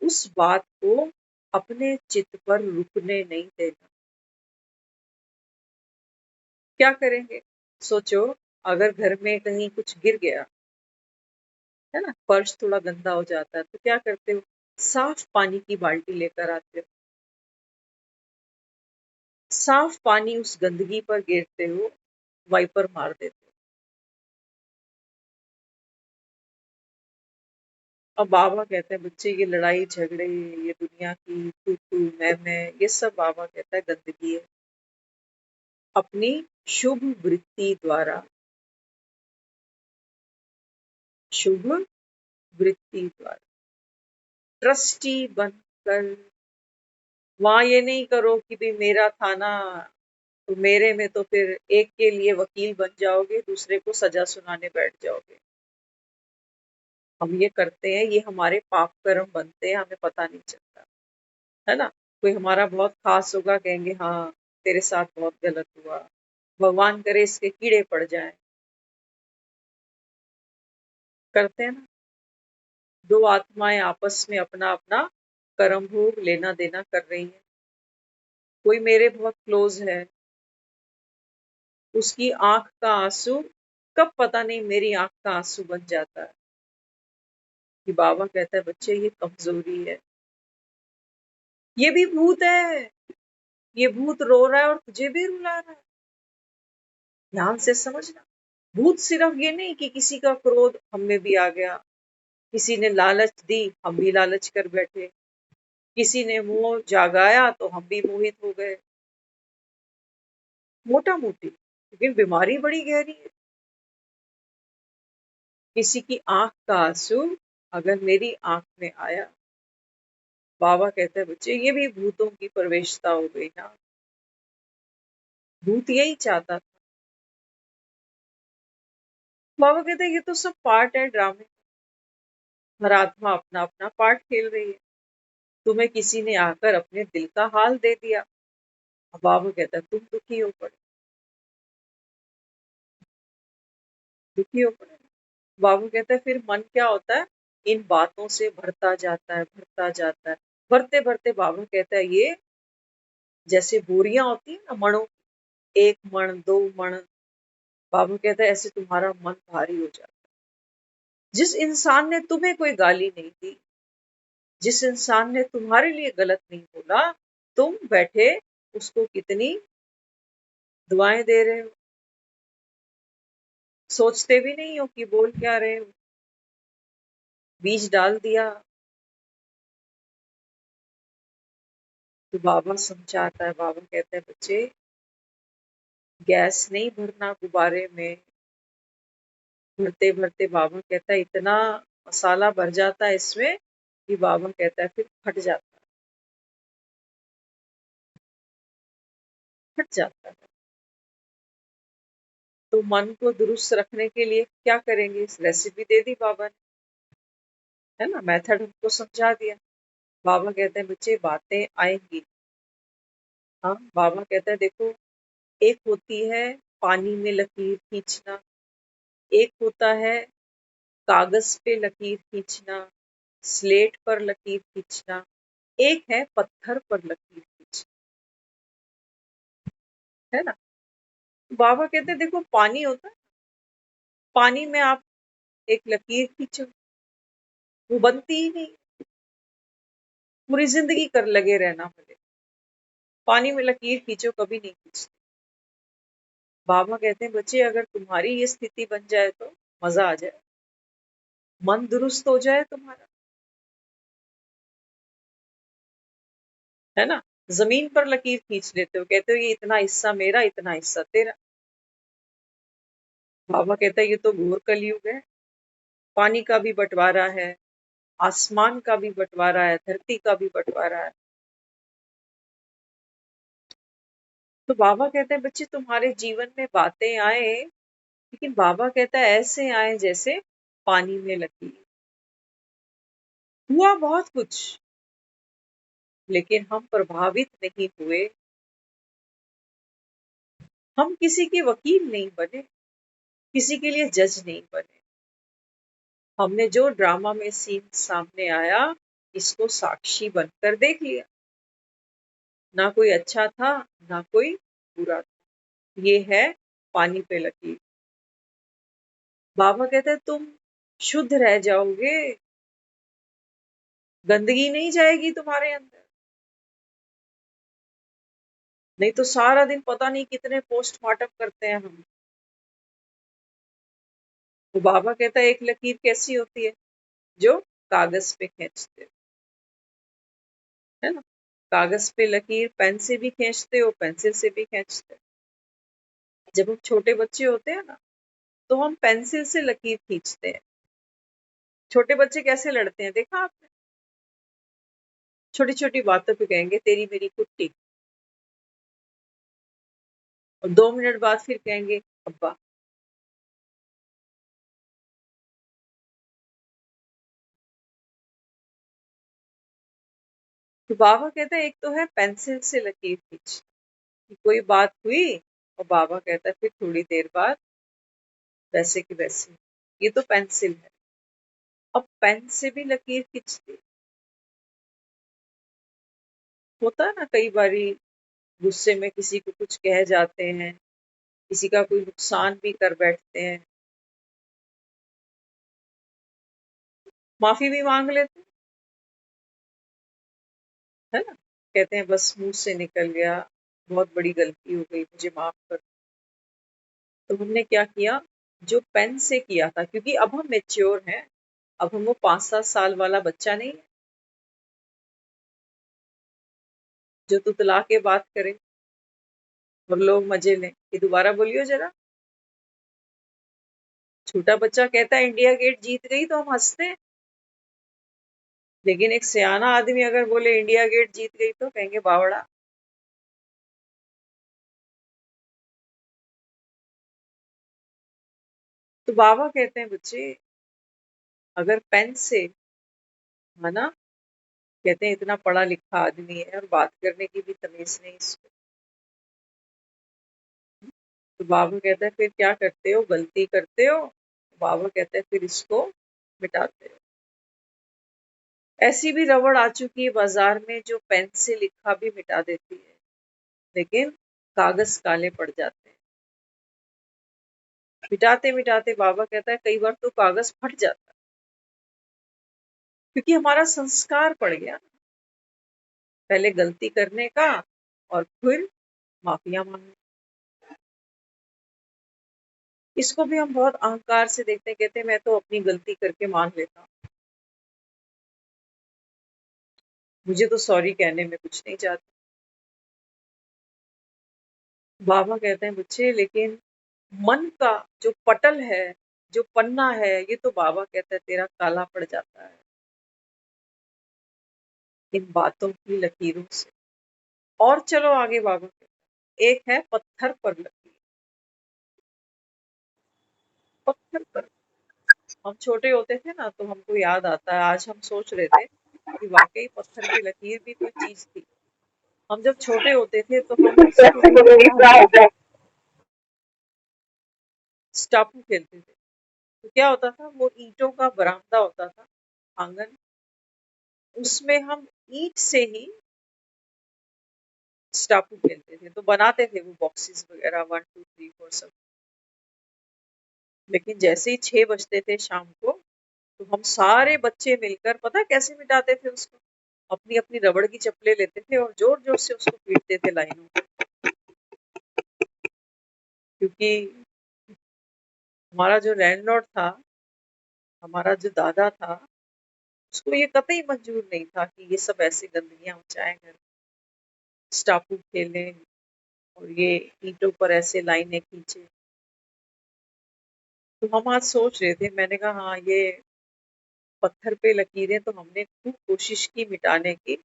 उस बात को अपने चित्त पर रुकने नहीं देना। क्या करेंगे? सोचो, अगर घर में कहीं कुछ गिर गया है ना, फर्श थोड़ा गंदा हो जाता है, तो क्या करते हो? साफ पानी की बाल्टी लेकर आते हो, साफ पानी उस गंदगी पर गिरते हो, वाइपर मार देते हो। अब बाबा कहते हैं बच्चे ये लड़ाई झगड़े, ये दुनिया की तू तू मैं, ये सब बाबा कहता है गंदगी है। अपनी शुभ वृत्ति द्वारा, शुभ वृत्ति द्वारा ट्रस्टी बनकर, वहां ये नहीं करो कि भी मेरा था ना, तो मेरे में तो फिर एक के लिए वकील बन जाओगे, दूसरे को सजा सुनाने बैठ जाओगे। हम ये करते हैं, ये हमारे पाप कर्म बनते हैं, हमें पता नहीं चलता है ना। कोई हमारा बहुत खास होगा, कहेंगे हाँ तेरे साथ बहुत गलत हुआ, भगवान करे इसके कीड़े पड़ जाएं। करते हैं ना। दो आत्माएं आपस में अपना अपना कर्म भोग लेना देना कर रही है। कोई मेरे बहुत क्लोज है, उसकी आंख का आंसू कब पता नहीं मेरी आंख का आंसू बन जाता है। कि बाबा कहता है बच्चे ये कमजोरी है, ये भी भूत है, ये भूत रो रहा है और तुझे भी रुला रहा है। ध्यान से समझना। भूत सिर्फ ये नहीं कि किसी का क्रोध हम में भी आ गया, किसी ने लालच दी हम भी लालच कर बैठे, किसी ने मोह जागाया तो हम भी मोहित हो गए। मोटा मोटी, लेकिन बीमारी बड़ी गहरी है। किसी की आंख का आंसू अगर मेरी आंख में आया, बाबा कहते हैं बच्चे ये भी भूतों की प्रवेशता हो गई ना। भूत यही चाहता था। बाबा कहते हैं ये तो सब पार्ट है ड्रामे। हर आत्मा अपना अपना पार्ट खेल रही है। तुम्हें किसी ने आकर अपने दिल का हाल दे दिया, अब बाबा कहता है तुम दुखी हो पड़े, दुखी हो पड़े। बाबू कहता है फिर मन क्या होता है? इन बातों से भरता जाता है, भरता जाता है। भरते भरते बाबू कहता है ये जैसे बोरियां होती है ना मणों, एक मण दो मण, बाबू कहता है ऐसे तुम्हारा मन भारी हो जाता है। जिस इंसान ने तुम्हें कोई गाली नहीं दी, जिस इंसान ने तुम्हारे लिए गलत नहीं बोला, तुम बैठे उसको कितनी दुआएं दे रहे हो, सोचते भी नहीं हो कि बोल क्या रहे हो। बीज डाल दिया। तो बाबा समझाता है, बाबा कहते हैं बच्चे गैस नहीं भरना गुब्बारे में, भरते भरते बाबा कहता है इतना मसाला भर जाता है इसमें कि बाबा कहता है फिर फट जाता है, फट जाता है। तो मन को दुरुस्त रखने के लिए क्या करेंगे? इस रेसिपी दे दी बाबा ने, है ना, मेथड हमको समझा दिया। बाबा कहते हैं बच्चे बातें आएंगी। हाँ, बाबा कहता है देखो, एक होती है पानी में लकीर खींचना, एक होता है कागज पे लकीर खींचना, स्लेट पर लकीर खींचना, एक है पत्थर पर लकीर खींचना, है ना। बाबा कहते देखो पानी होता है, पानी में आप एक लकीर खींचो, वो बनती ही नहीं, पूरी जिंदगी कर लगे रहना पड़े, पानी में लकीर खींचो कभी नहीं खींचते। बाबा कहते हैं बच्चे अगर तुम्हारी ये स्थिति बन जाए तो मजा आ जाए, मन दुरुस्त हो जाए तुम्हारा, है ना। जमीन पर लकीर खींच लेते हो, कहते हो ये इतना हिस्सा मेरा, इतना हिस्सा तेरा। बाबा कहता है ये तो घोर कलयुग है, पानी का भी बंटवारा है, आसमान का भी बंटवारा है, धरती का भी बंटवारा है। तो बाबा कहते हैं बच्चे तुम्हारे जीवन में बातें आए, लेकिन बाबा कहता है ऐसे आए जैसे पानी में लकीर। हुआ बहुत कुछ, लेकिन हम प्रभावित नहीं हुए, हम किसी के वकील नहीं बने, किसी के लिए जज नहीं बने। हमने जो ड्रामा में सीन सामने आया, इसको साक्षी बनकर देख लिया। ना कोई अच्छा था, ना कोई बुरा था। ये है पानी पे लकीर। बाबा कहते हैं तुम शुद्ध रह जाओगे, गंदगी नहीं जाएगी तुम्हारे अंदर। नहीं तो सारा दिन पता नहीं कितने पोस्टमार्टम करते हैं हम। तो बाबा कहता है एक लकीर कैसी होती है, जो कागज पे खींचते हो, है ना। कागज पे लकीर पेन से भी खींचते हो, पेंसिल से भी खींचते हो। जब हम छोटे बच्चे होते हैं ना, तो हम पेंसिल से लकीर खींचते हैं। छोटे बच्चे कैसे लड़ते हैं देखा आपने, छोटी छोटी बातों पे कहेंगे तेरी मेरी कुट्टी, और 2 मिनट बाद फिर कहेंगे अब्बा। तो बाबा कहता है एक तो है पेंसिल से लकीर खींच, कि कोई बात हुई और बाबा कहता है फिर थोड़ी देर बाद वैसे की वैसे, ये तो पेंसिल है। अब पेन से भी लकीर खींचती, होता है ना कई बारी गुस्से में किसी को कुछ कह जाते हैं, किसी का कोई नुकसान भी कर बैठते हैं, माफी भी मांग लेते हैं, है ना। कहते हैं बस मुंह से निकल गया, बहुत बड़ी गलती हो गई, मुझे माफ कर। तो हमने क्या किया, जो पेन से किया था, क्योंकि अब हम मेच्योर हैं, अब हम वो 5-7 साल वाला बच्चा नहीं है जो तुतला के बात करे और लोग मजे लें। ये दोबारा बोलियो जरा। छोटा बच्चा कहता है इंडिया गेट जीत गई तो हम हंसते हैं, लेकिन एक सियाना आदमी अगर बोले इंडिया गेट जीत गई तो कहेंगे बावड़ा। तो बाबा कहते हैं बच्चे अगर पेन से, है ना, कहते हैं इतना पढ़ा लिखा आदमी है और बात करने की भी तमीज नहीं इसको। तो बाबा कहता है फिर क्या करते हो, गलती करते हो, बाबा कहता है फिर इसको मिटाते हो। ऐसी भी रबड़ आ चुकी है बाजार में जो पेन से लिखा भी मिटा देती है, लेकिन कागज काले पड़ जाते हैं। मिटाते मिटाते बाबा कहता है कई बार तो कागज फट जाता है, क्योंकि हमारा संस्कार पड़ गया, पहले गलती करने का और फिर माफिया मांगने। इसको भी हम बहुत अहंकार से देखते हैं, कहते हैं मैं तो अपनी गलती करके मान लेता हूँ, मुझे तो सॉरी कहने में कुछ नहीं जाता। बाबा कहते हैं बच्चे लेकिन मन का जो पटल है, जो पन्ना है, ये तो बाबा कहता है तेरा काला पड़ जाता है इन बातों की लकीरों से। और चलो आगे बाबा कहता है एक है पत्थर पर लकीर। पत्थर पर, हम छोटे होते थे ना तो हमको याद आता है, आज हम सोच रहे थे कि वाकई पत्थर की लकीर भी कोई चीज थी। हम जब छोटे होते थे तो हम स्कूल में क्या होता था, स्टापू खेलते थे। तो क्या होता था, वो ईंटों का बरामदा होता था, आंगन, उसमें हम ईंट से ही स्टापू खेलते थे, तो बनाते थे वो बॉक्सेस वगैरह 1 2 3 4 सब। लेकिन जैसे ही 6 बजते थे शाम को, तो हम सारे बच्चे मिलकर पता है कैसे मिटाते थे उसको? अपनी अपनी रबड़ की चप्पलें लेते थे और जोर जोर से उसको पीटते थे लाइनों में। क्योंकि हमारा जो लैंडलॉर्ड था, हमारा जो दादा था, उसको ये कतई मंजूर नहीं था कि ये सब ऐसे गंदगियां मचाएं घर, स्टापू खेलें और ये ईंटों पर ऐसे लाइनें खींचे। तो हम आज सोच रहे थे, मैंने कहा हाँ ये पत्थर पे लकीरें तो हमने खूब कोशिश की मिटाने की,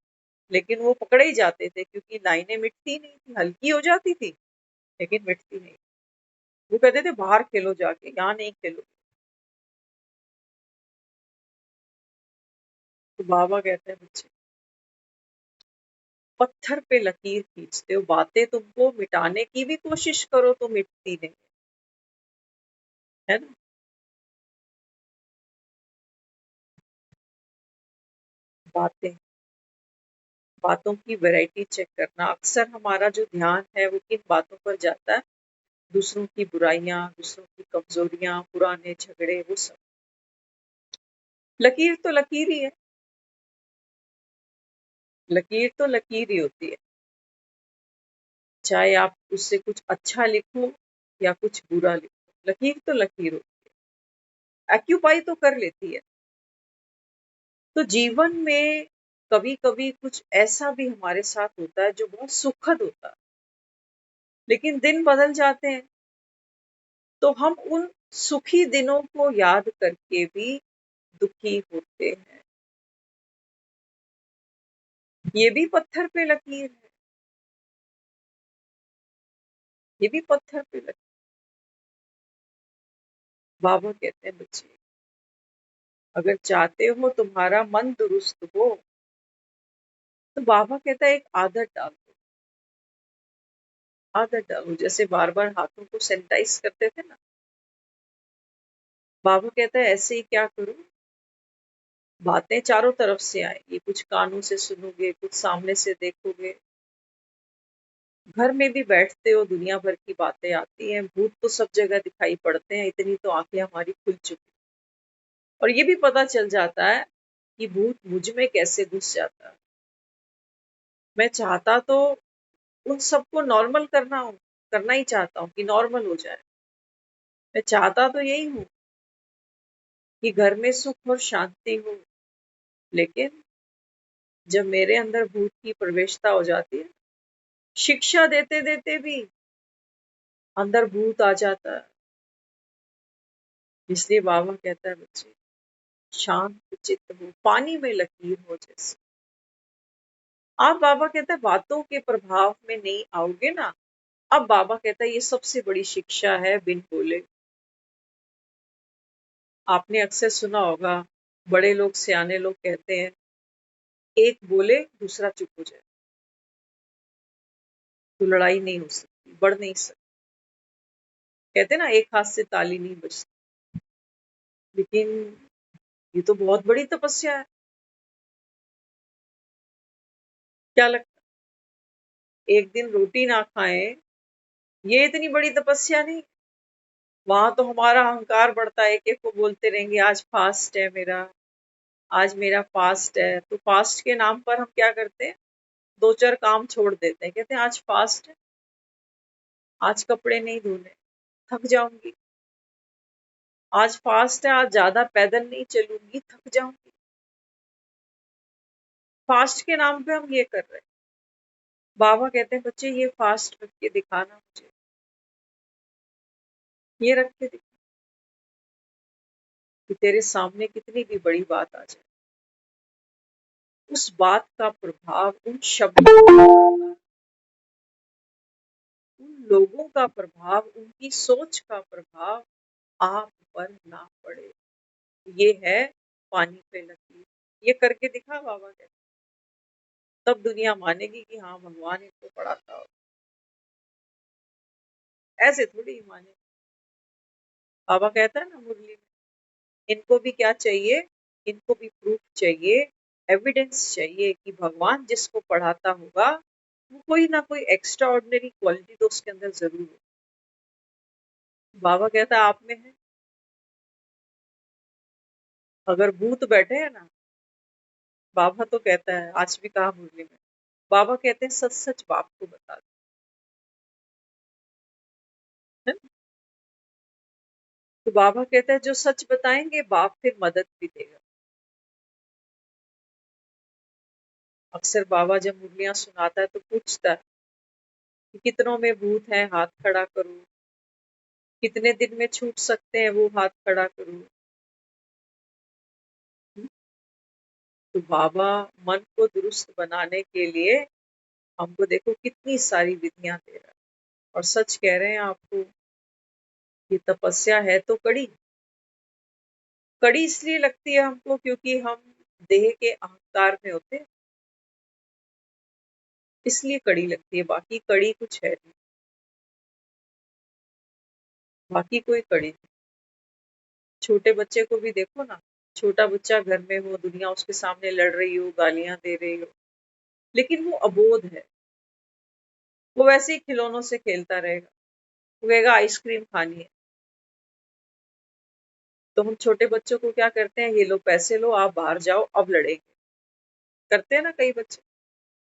लेकिन वो पकड़े ही जाते थे क्योंकि लाइनें मिटती नहीं थी, हल्की हो जाती थी लेकिन मिटती नहीं। वो कहते थे बाहर खेलो जाके, यहाँ नहीं खेलो। तो बाबा कहते हैं बच्चे पत्थर पे लकीर खींचते हो, बातें तुमको मिटाने की भी कोशिश करो तो मिटती नहीं, है ना? बातें, बातों की वैरायटी चेक करना, अक्सर हमारा जो ध्यान है वो किन बातों पर जाता है? दूसरों की बुराइयां, दूसरों की कमजोरियां, पुराने झगड़े, वो सब। लकीर तो लकीर ही है, लकीर तो लकीर ही होती है, चाहे आप उससे कुछ अच्छा लिखो या कुछ बुरा लिखो, लकीर तो लकीर होती है, एक्यूपाई तो कर लेती है। तो जीवन में कभी कभी कुछ ऐसा भी हमारे साथ होता है जो बहुत सुखद होता है, लेकिन दिन बदल जाते हैं, तो हम उन सुखी दिनों को याद करके भी दुखी होते हैं। ये भी पत्थर पे लकीर है, ये भी पत्थर पे लकीर। बाबा कहते हैं बच्चे अगर चाहते हो तुम्हारा मन दुरुस्त हो, तो बाबा कहता है एक आदत डालो, आदत डालो, जैसे बार बार हाथों को सैनिटाइज करते थे ना, बाबा कहता है ऐसे ही क्या करो, बातें चारों तरफ से आएंगी, कुछ कानों से सुनोगे, कुछ सामने से देखोगे, घर में भी बैठते हो दुनिया भर की बातें आती हैं, भूत तो सब जगह दिखाई पड़ते हैं, इतनी तो आंखें हमारी खुल चुकी, और ये भी पता चल जाता है कि भूत मुझ में कैसे घुस जाता है। मैं चाहता तो उन सबको नॉर्मल करना ही चाहता हूँ कि नॉर्मल हो जाए। मैं चाहता तो यही हूँ कि घर में सुख और शांति हो, लेकिन जब मेरे अंदर भूत की प्रवेशता हो जाती है, शिक्षा देते देते भी अंदर भूत आ जाता है। इसलिए बाबा कहता है बच्चे शांत चित्त हो, पानी में लकीर हो जैसे। आप बाबा कहता है बातों के प्रभाव में नहीं आओगे ना। अब बाबा कहता है ये सबसे बड़ी शिक्षा है बिन बोले। आपने अक्सर सुना होगा, बड़े लोग सियाने लोग कहते हैं एक बोले दूसरा चुप हो जाए तो लड़ाई नहीं हो सकती, बढ़ नहीं सकती। कहते हैं ना एक हाथ से ताली नहीं बजती। लेकिन ये तो बहुत बड़ी तपस्या है। क्या लगता है एक दिन रोटी ना खाएं, ये इतनी बड़ी तपस्या नहीं? वहां तो हमारा अहंकार बढ़ता है, एक एक को बोलते रहेंगे आज फास्ट है मेरा, आज मेरा फास्ट है। तो फास्ट के नाम पर हम क्या करते हैं, दो चार काम छोड़ देते हैं, कहते हैं आज फास्ट है, आज कपड़े नहीं धोने, थक जाऊंगी, आज फास्ट है, आज ज्यादा पैदल नहीं चलूंगी, थक जाऊंगी। फास्ट के नाम पे हम ये कर रहे हैं। बाबा कहते हैं बच्चे ये फास्ट रख के दिखाना मुझे, ये रख के दिखा कि तेरे सामने कितनी भी बड़ी बात आ जाए, उस बात का प्रभाव उन शब्दों का, उन लोगों का प्रभाव, उनकी सोच का प्रभाव आप पर ना पड़े। ये है पानी पे लकीर। ये करके दिखा बाबा कहते, तब दुनिया मानेगी कि हाँ भगवान इनको पढ़ाता हो। ऐसे थोड़ी ही माने। बाबा कहता है ना मुरली में, इनको भी क्या चाहिए, इनको भी प्रूफ चाहिए, एविडेंस चाहिए कि भगवान जिसको पढ़ाता होगा वो कोई ना कोई एक्स्ट्रा ऑर्डिनरी क्वालिटी तो उसके अंदर जरूर हो। बाबा कहता है आप में है। अगर भूत बैठे हैं ना, बाबा तो कहता है, आज भी कहा मुरली में, बाबा कहते हैं सच सच बाप को बता दो, है? तो बाबा कहता है जो सच बताएंगे बाप फिर मदद भी देगा। अक्सर बाबा जब मुरलियां सुनाता है तो पूछता है कि कितनों में भूत है, हाथ खड़ा करो। कितने दिन में छूट सकते हैं वो, हाथ खड़ा करो। तो बाबा मन को दुरुस्त बनाने के लिए हमको देखो कितनी सारी विधियां दे रहा है। और सच कह रहे हैं आपको, ये तपस्या है तो कड़ी। कड़ी इसलिए लगती है हमको क्योंकि हम देह के अहंकार में होते हैं, इसलिए कड़ी लगती है। बाकी कड़ी कुछ है नहीं, बाकी कोई कड़ी नहीं। छोटे बच्चे को भी देखो ना, छोटा बच्चा घर में हो, दुनिया उसके सामने लड़ रही हो, गालियां दे रही हो, लेकिन वो अबोध है। वो वैसे ही खिलौनों से खेलता रहेगा। वो कहेगा आइसक्रीम खानी है। तो हम छोटे बच्चों को क्या करते हैं, ये लो पैसे लो, आप बाहर जाओ, अब लड़ेंगे। करते हैं ना कई बच्चे।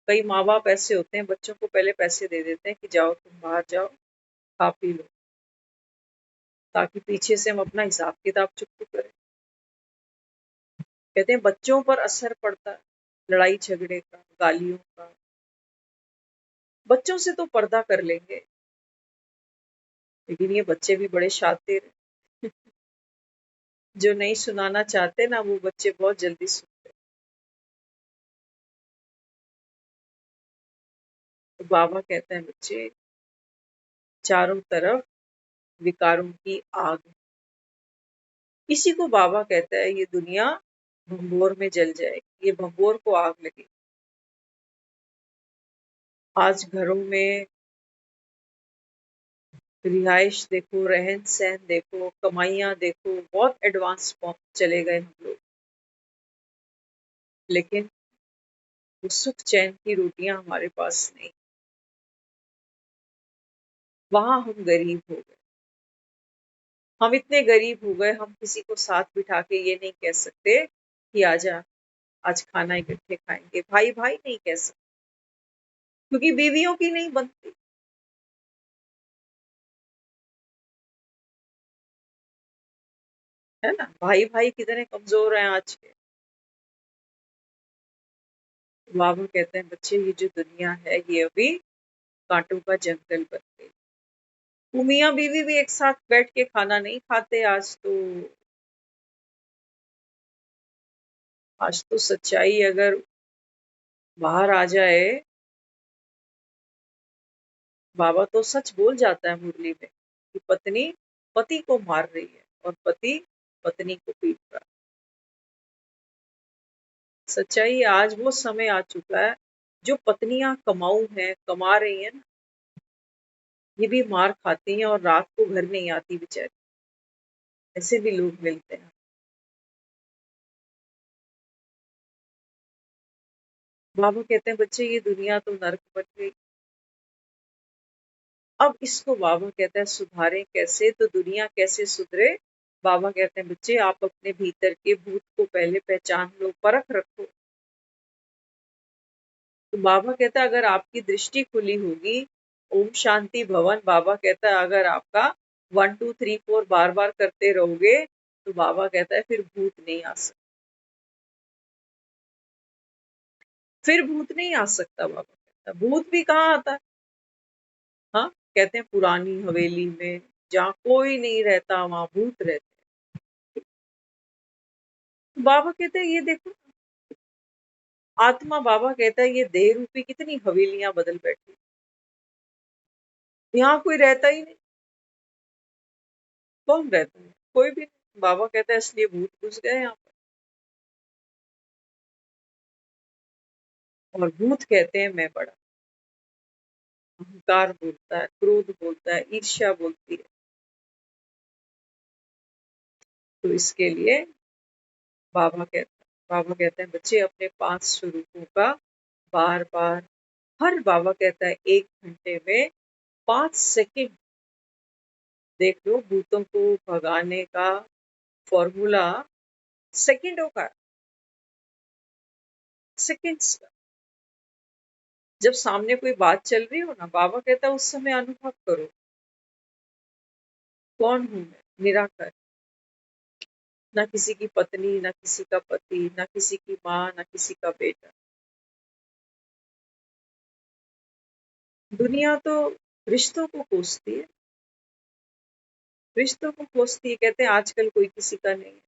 कई माँ बाप ऐसे होते हैं, बच्चों को पहले पैसे दे देते हैं कि जाओ तुम बाहर जाओ, खा पी लो, ताकि पीछे से हम अपना हिसाब किताब चुकता करें। कहते हैं बच्चों पर असर पड़ता है लड़ाई झगड़े का, गालियों का। बच्चों से तो पर्दा कर लेंगे, लेकिन ये बच्चे भी बड़े शातिर हैं। जो नहीं सुनाना चाहते ना, वो बच्चे बहुत जल्दी सुनते हैं। तो बाबा कहते हैं बच्चे, चारों तरफ विकारों की आग। इसी को बाबा कहता है ये दुनिया भंबोर में जल जाएगी, ये भंबोर को आग लगी। आज घरों में रिहाइश देखो, रहन सहन देखो, कमाइयां देखो, बहुत एडवांस चले गए हम लोग, लेकिन वो सुख चैन की रोटियां हमारे पास नहीं। वहां हम गरीब हो गए। हम इतने गरीब हो गए, हम किसी को साथ बिठा के ये नहीं कह सकते कि आजा आज खाना इकट्ठे खाएंगे। भाई भाई नहीं कह सकते, क्योंकि बीवियों की नहीं बनती, है ना। भाई भाई कितने कमजोर हैं आज के। बाबा कहते हैं बच्चे ये जो दुनिया है ये अभी कांटों का जंगल बन गई। वो मियाँ बीवी भी एक साथ बैठ के खाना नहीं खाते आज तो। आज तो सच्चाई अगर बाहर आ जाए, बाबा तो सच बोल जाता है मुरली में कि पत्नी पति को मार रही है और पति पत्नी को पीट रहा है। सच्चाई आज वो समय आ चुका है, जो पत्नियां कमाऊ हैं, कमा रही हैं ना, ये भी मार खाती हैं और रात को घर नहीं आती बेचारी। ऐसे भी लोग मिलते हैं। बाबा कहते हैं बच्चे ये दुनिया तो नर्क बन गई। अब इसको बाबा कहता है सुधारें कैसे, तो दुनिया कैसे सुधरे। बाबा कहते हैं बच्चे आप अपने भीतर के भूत को पहले पहचान लो, परख रखो। तो बाबा कहता है अगर आपकी दृष्टि खुली होगी, ओम शांति भवन, बाबा कहता है अगर आपका 1 2 3 4 बार बार करते रहोगे, तो बाबा कहता है फिर भूत नहीं आ सकता। फिर भूत नहीं आ सकता, बाबा कहता है। भूत भी कहाँ आता है? हाँ, कहते हैं पुरानी हवेली में जहाँ कोई नहीं रहता वहां भूत रहते। तो बाबा कहते हैं ये देखो, आत्मा, बाबा कहता है ये देह रूपी कितनी हवेलियां बदल बैठी, यहाँ कोई रहता ही नहीं। कौन रहता है? कोई भी नहीं। बाबा कहता है इसलिए भूत घुस गए यहाँ पर। और भूत कहते हैं मैं बड़ा। अहंकार बोलता है, क्रोध बोलता है, ईर्ष्या बोलती है। तो इसके लिए बाबा कहते हैं बच्चे अपने 5 स्वरूपों का बार बार हर बाबा कहता है 1 घंटे में 5 सेकंड देख लो, भूतों को भगाने का फॉर्मूला सेकंडों का, सेकंड्स का। जब सामने कोई बात चल रही हो ना, बाबा कहता है उस समय अनुभव करो, कौन हूं मैं? निराकार। ना किसी की पत्नी, ना किसी का पति, ना किसी की माँ, ना किसी का बेटा। दुनिया तो रिश्तों को कोसती है, रिश्तों को कोसती है। कहते हैं आजकल कोई किसी का नहीं है।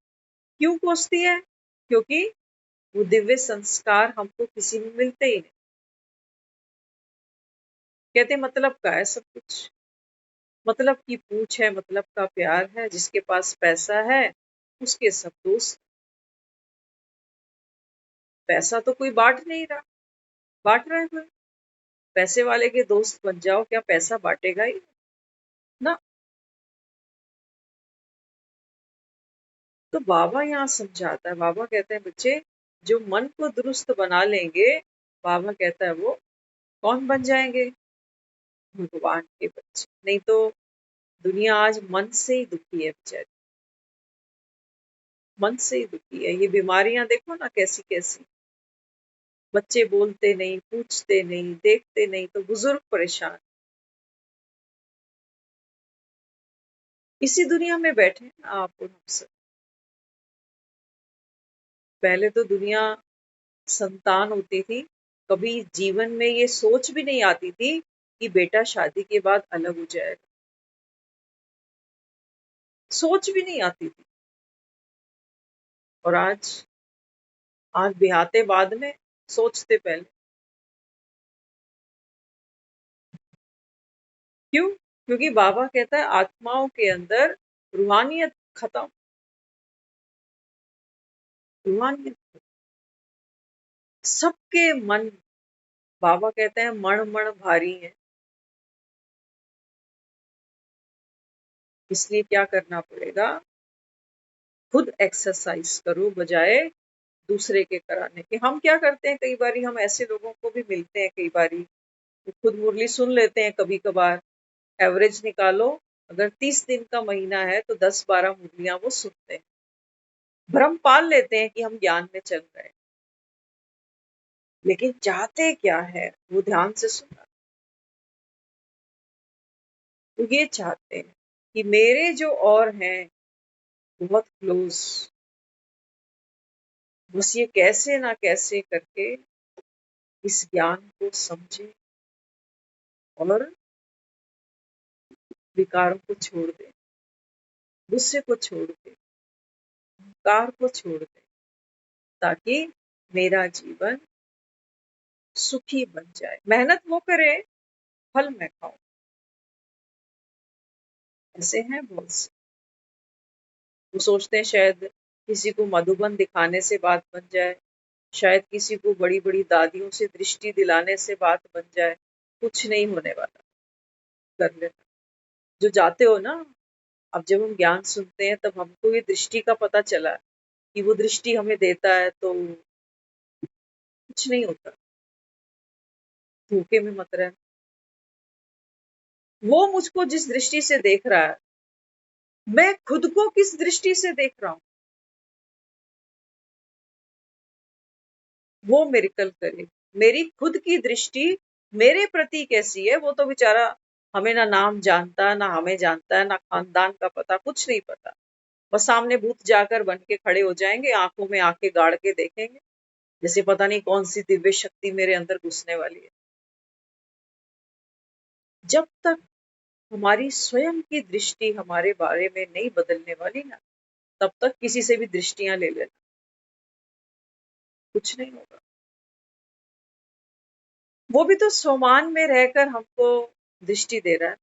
क्यों कोसती है? क्योंकि वो दिव्य संस्कार हमको किसी में मिलते ही नहीं। कहते हैं मतलब का है सब कुछ, मतलब की पूछ है, मतलब का प्यार है, जिसके पास पैसा है उसके सब दोस्त। पैसा तो कोई बांट नहीं रहा, बांट रहा है कोई? पैसे वाले के दोस्त बन जाओ, क्या पैसा बांटेगा ही ना? तो बाबा यहाँ समझाता है, बाबा कहते हैं बच्चे जो मन को दुरुस्त बना लेंगे, बाबा कहता है वो कौन बन जाएंगे? भगवान के बच्चे। नहीं तो दुनिया आज मन से ही दुखी है बेचारी, मन से ही दुखी है। ये बीमारियां देखो ना कैसी कैसी, बच्चे बोलते नहीं, पूछते नहीं, देखते नहीं, तो बुजुर्ग परेशान। इसी दुनिया में बैठे हैं ना आप और हम सब। पहले तो दुनिया संतान होती थी, कभी जीवन में ये सोच भी नहीं आती थी कि बेटा शादी के बाद अलग हो जाएगा, सोच भी नहीं आती थी। और आज ब्याहते बाद में, सोचते पहले। क्यों? क्योंकि बाबा कहता है आत्माओं के अंदर रूहानियत खत्म, रूहानियत। सबके मन, बाबा कहते हैं मण मण भारी है। इसलिए क्या करना पड़ेगा? खुद एक्सरसाइज करो बजाय दूसरे के कराने के। हम क्या करते हैं, कई बारी हम ऐसे लोगों को भी मिलते हैं, कई बारी वो खुद मुरली सुन लेते हैं कभी कभार। एवरेज निकालो, अगर 30 दिन का महीना है तो 10-12 मुरलियां वो सुनते हैं। भ्रम पाल लेते हैं कि हम ज्ञान में चल रहे हैं, लेकिन चाहते क्या है वो ध्यान से सुना। वो ये चाहते हैं कि मेरे जो और हैं बहुत क्लोज, बस ये कैसे ना कैसे करके इस ज्ञान को समझे और विकारों को छोड़ दे, गुस्से को छोड़ दे, कार को छोड़ दे, ताकि मेरा जीवन सुखी बन जाए। मेहनत वो करे, फल मैं खाऊं। ऐसे हैं बहुत से। वो सोचते हैं शायद किसी को मधुबन दिखाने से बात बन जाए, शायद किसी को बड़ी बड़ी दादियों से दृष्टि दिलाने से बात बन जाए। कुछ नहीं होने वाला, कर लेना। जो जाते हो ना, अब जब हम ज्ञान सुनते हैं तब हमको ये दृष्टि का पता चला कि वो दृष्टि हमें देता है तो कुछ नहीं होता। धोखे में मत रहना। वो मुझको जिस दृष्टि से देख रहा है, मैं खुद को किस दृष्टि से देख रहा हूँ, वो मेरिकल करे। मेरी खुद की दृष्टि मेरे प्रति कैसी है, वो तो बेचारा हमें ना नाम जानता है, ना हमें जानता है, ना खानदान का पता, कुछ नहीं पता। बस सामने भूत जाकर बन के खड़े हो जाएंगे, आंखों में आंखें गाड़ के देखेंगे, जैसे पता नहीं कौन सी दिव्य शक्ति मेरे अंदर घुसने वाली है। जब तक हमारी स्वयं की दृष्टि हमारे बारे में नहीं बदलने वाली ना, तब तक किसी से भी दृष्टियां ले लेना, कुछ नहीं होगा। वो भी तो स्वमान में रहकर हमको दृष्टि दे रहा है।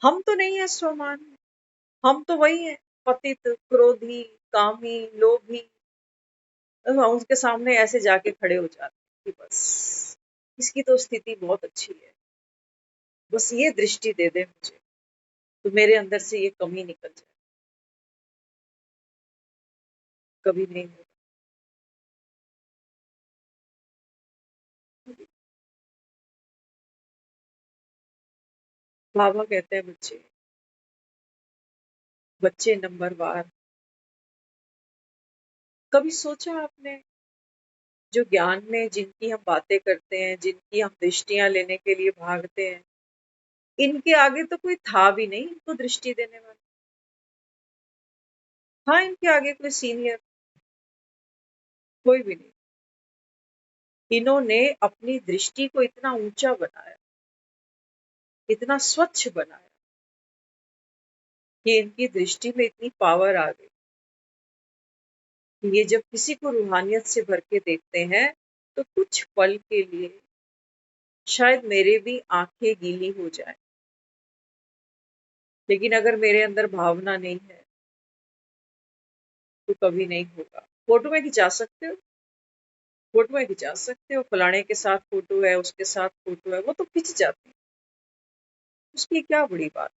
हम तो नहीं है स्वमान में, हम तो वही है, पतित, क्रोधी, कामी, लोभी। हम उसके सामने ऐसे जाके खड़े हो जाते हैं कि बस इसकी तो स्थिति बहुत अच्छी है, बस ये दृष्टि दे दे मुझे तो मेरे अंदर से ये कमी निकल जाए। कभी नहीं होगा। बाबा कहते हैं बच्चे नंबरवार, कभी सोचा आपने जो ज्ञान में जिनकी हम बातें करते हैं, जिनकी हम दृष्टियां लेने के लिए भागते हैं, इनके आगे तो कोई था भी नहीं इनको दृष्टि देने वाला। हाँ, इनके आगे कोई सीनियर कोई भी नहीं। इन्होंने अपनी दृष्टि को इतना ऊंचा बनाया, इतना स्वच्छ बनाया कि इनकी दृष्टि में इतनी पावर आ गई कि ये जब किसी को रूहानियत से भर के देखते हैं तो कुछ पल के लिए शायद मेरे भी आंखें गीली हो जाए, लेकिन अगर मेरे अंदर भावना नहीं है तो कभी नहीं होगा। फोटो में खिंचा सकते हो, फोटो में खिंचा सकते हो, फलाने के साथ फोटो है, उसके साथ फोटो है, वो तो खिंच जाती है, उसकी क्या बड़ी बात।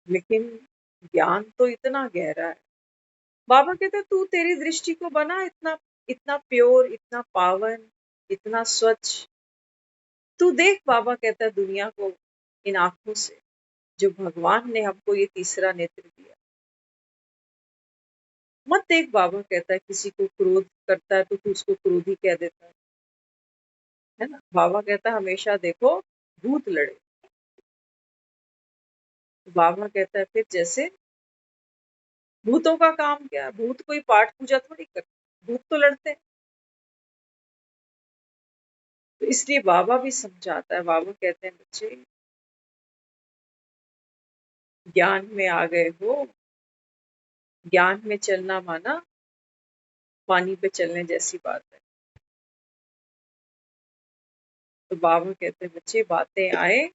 लेकिन ज्ञान तो इतना गहरा है। बाबा कहते तू तेरी दृष्टि को बना इतना इतना प्योर, इतना पावन, इतना स्वच्छ। तू देख, बाबा कहता है दुनिया को इन आंखों से जो भगवान ने हमको ये तीसरा नेत्र दिया। मत देख, बाबा कहता है किसी को क्रोध करता है तो तू उसको क्रोधी कह देता है ना। बाबा कहता है हमेशा देखो भूत लड़े। बाबा कहता है फिर जैसे भूतों का काम क्या है, भूत कोई पाठ पूजा थोड़ी करते, भूत तो लड़ते हैं। तो इसलिए बाबा भी समझाता है, बाबा कहते हैं बच्चे ज्ञान में आ गए हो, ज्ञान में चलना माना पानी पे चलने जैसी बात है। तो बाबा कहते हैं बच्चे बातें आए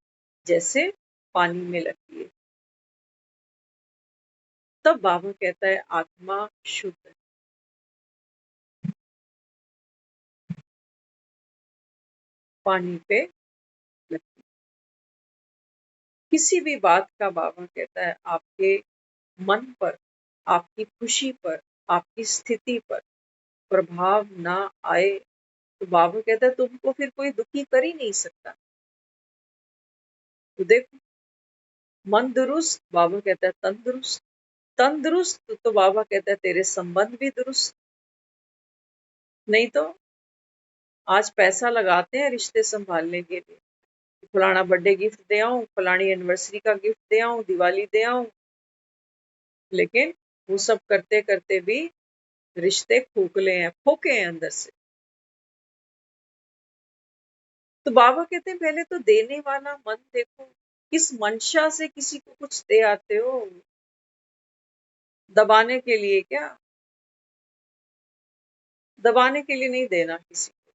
जैसे पानी में लगती है। तब बाबा कहता है आत्मा शुद्ध है। पानी पे लगती है। किसी भी बात का बाबा कहता है आपके मन पर, आपकी खुशी पर, आपकी स्थिति पर प्रभाव ना आए तो बाबा कहता है तुमको फिर कोई दुखी कर ही नहीं सकता। तो देखो, मन दुरुस्त, बाबा कहता है तंदुरुस्त, तंदुरुस्त तो बाबा कहता है तेरे संबंध भी दुरुस्त। नहीं तो आज पैसा लगाते हैं रिश्ते संभालने के लिए, फलाना बर्थडे गिफ्ट दे आऊं, फलानी एनिवर्सरी का गिफ्ट दे आऊं, दिवाली दे आऊं, लेकिन वो सब करते करते भी रिश्ते खोखले हैं, फोके हैं अंदर से। तो बाबा कहते हैं पहले तो देने वाला मन देखो, किस मंशा से किसी को कुछ दे आते हो, दबाने के लिए क्या? दबाने के लिए नहीं देना किसी को।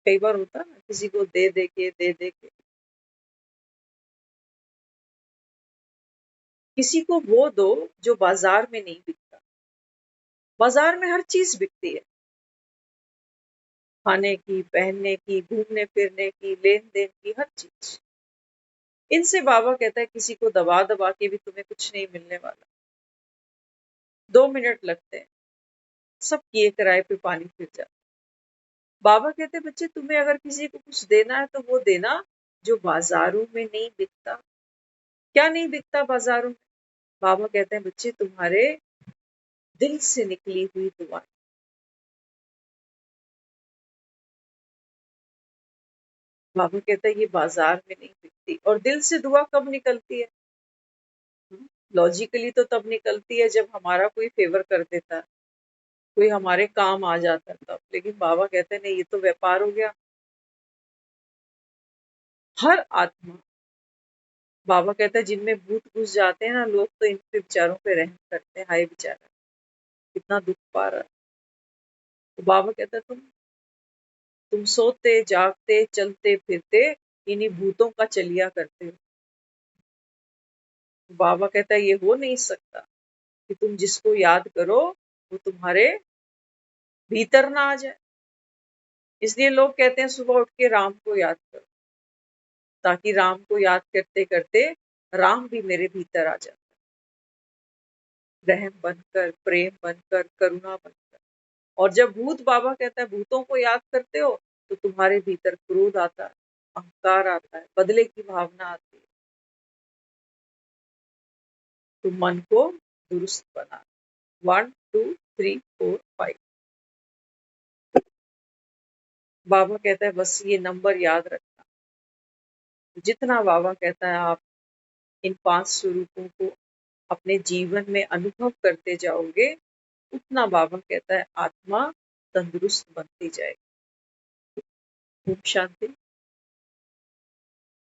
कई बार होता है ना किसी को दे दे के किसी को वो दो जो बाजार में नहीं बिकता। बाजार में हर चीज बिकती है, खाने की, पहनने की, घूमने फिरने की, लेन देन की, हर चीज। इनसे बाबा कहता है किसी को दबा दबा के भी तुम्हें कुछ नहीं मिलने वाला। 2 मिनट लगते हैं, सब किए कराए पे पानी फिर जाता है। बाबा कहते हैं बच्चे तुम्हें अगर किसी को कुछ देना है तो वो देना जो बाजारों में नहीं बिकता। क्या नहीं बिकता बाजारों में? बाबा कहते हैं बच्चे तुम्हारे दिल से निकली हुई दुआ। बाबा कहता है ये बाजार में नहीं बिकती। और दिल से दुआ कब निकलती है? लॉजिकली तो तब निकलती है जब हमारा कोई फेवर कर देता है, कोई हमारे काम आ जाता है तब। लेकिन बाबा कहते हैं नहीं, ये तो व्यापार हो गया। हर आत्मा, बाबा कहता है जिनमें भूत घुस जाते हैं ना लोग तो इन पे बेचारों पे रहम करते हैं, हाय बेचारा कितना दुख पा रहा है। तो बाबा कहता है तुम सोते जागते चलते फिरते इन्हीं भूतों का चलिया करते हो। तो बाबा कहता है ये हो नहीं सकता कि तुम जिसको याद करो वो तुम्हारे भीतर ना आ जाए। इसलिए लोग कहते हैं सुबह उठ के राम को याद करो, ताकि राम को याद करते करते राम भी मेरे भीतर आ जाए, रहम बनकर, प्रेम बनकर, करुणा बनकर। और जब भूत, बाबा कहता है भूतों को याद करते हो तो तुम्हारे भीतर क्रोध आता है, अहंकार आता है, बदले की भावना आती है। तो मन को दुरुस्त बना। 1 2 3 4 5। बाबा कहता है बस ये नंबर याद रखना। जितना बाबा कहता है आप इन 5 स्वरूपों को अपने जीवन में अनुभव करते जाओगे, उतना बाबा कहता है आत्मा तंदुरुस्त बनती जाएगी। ओम शांति।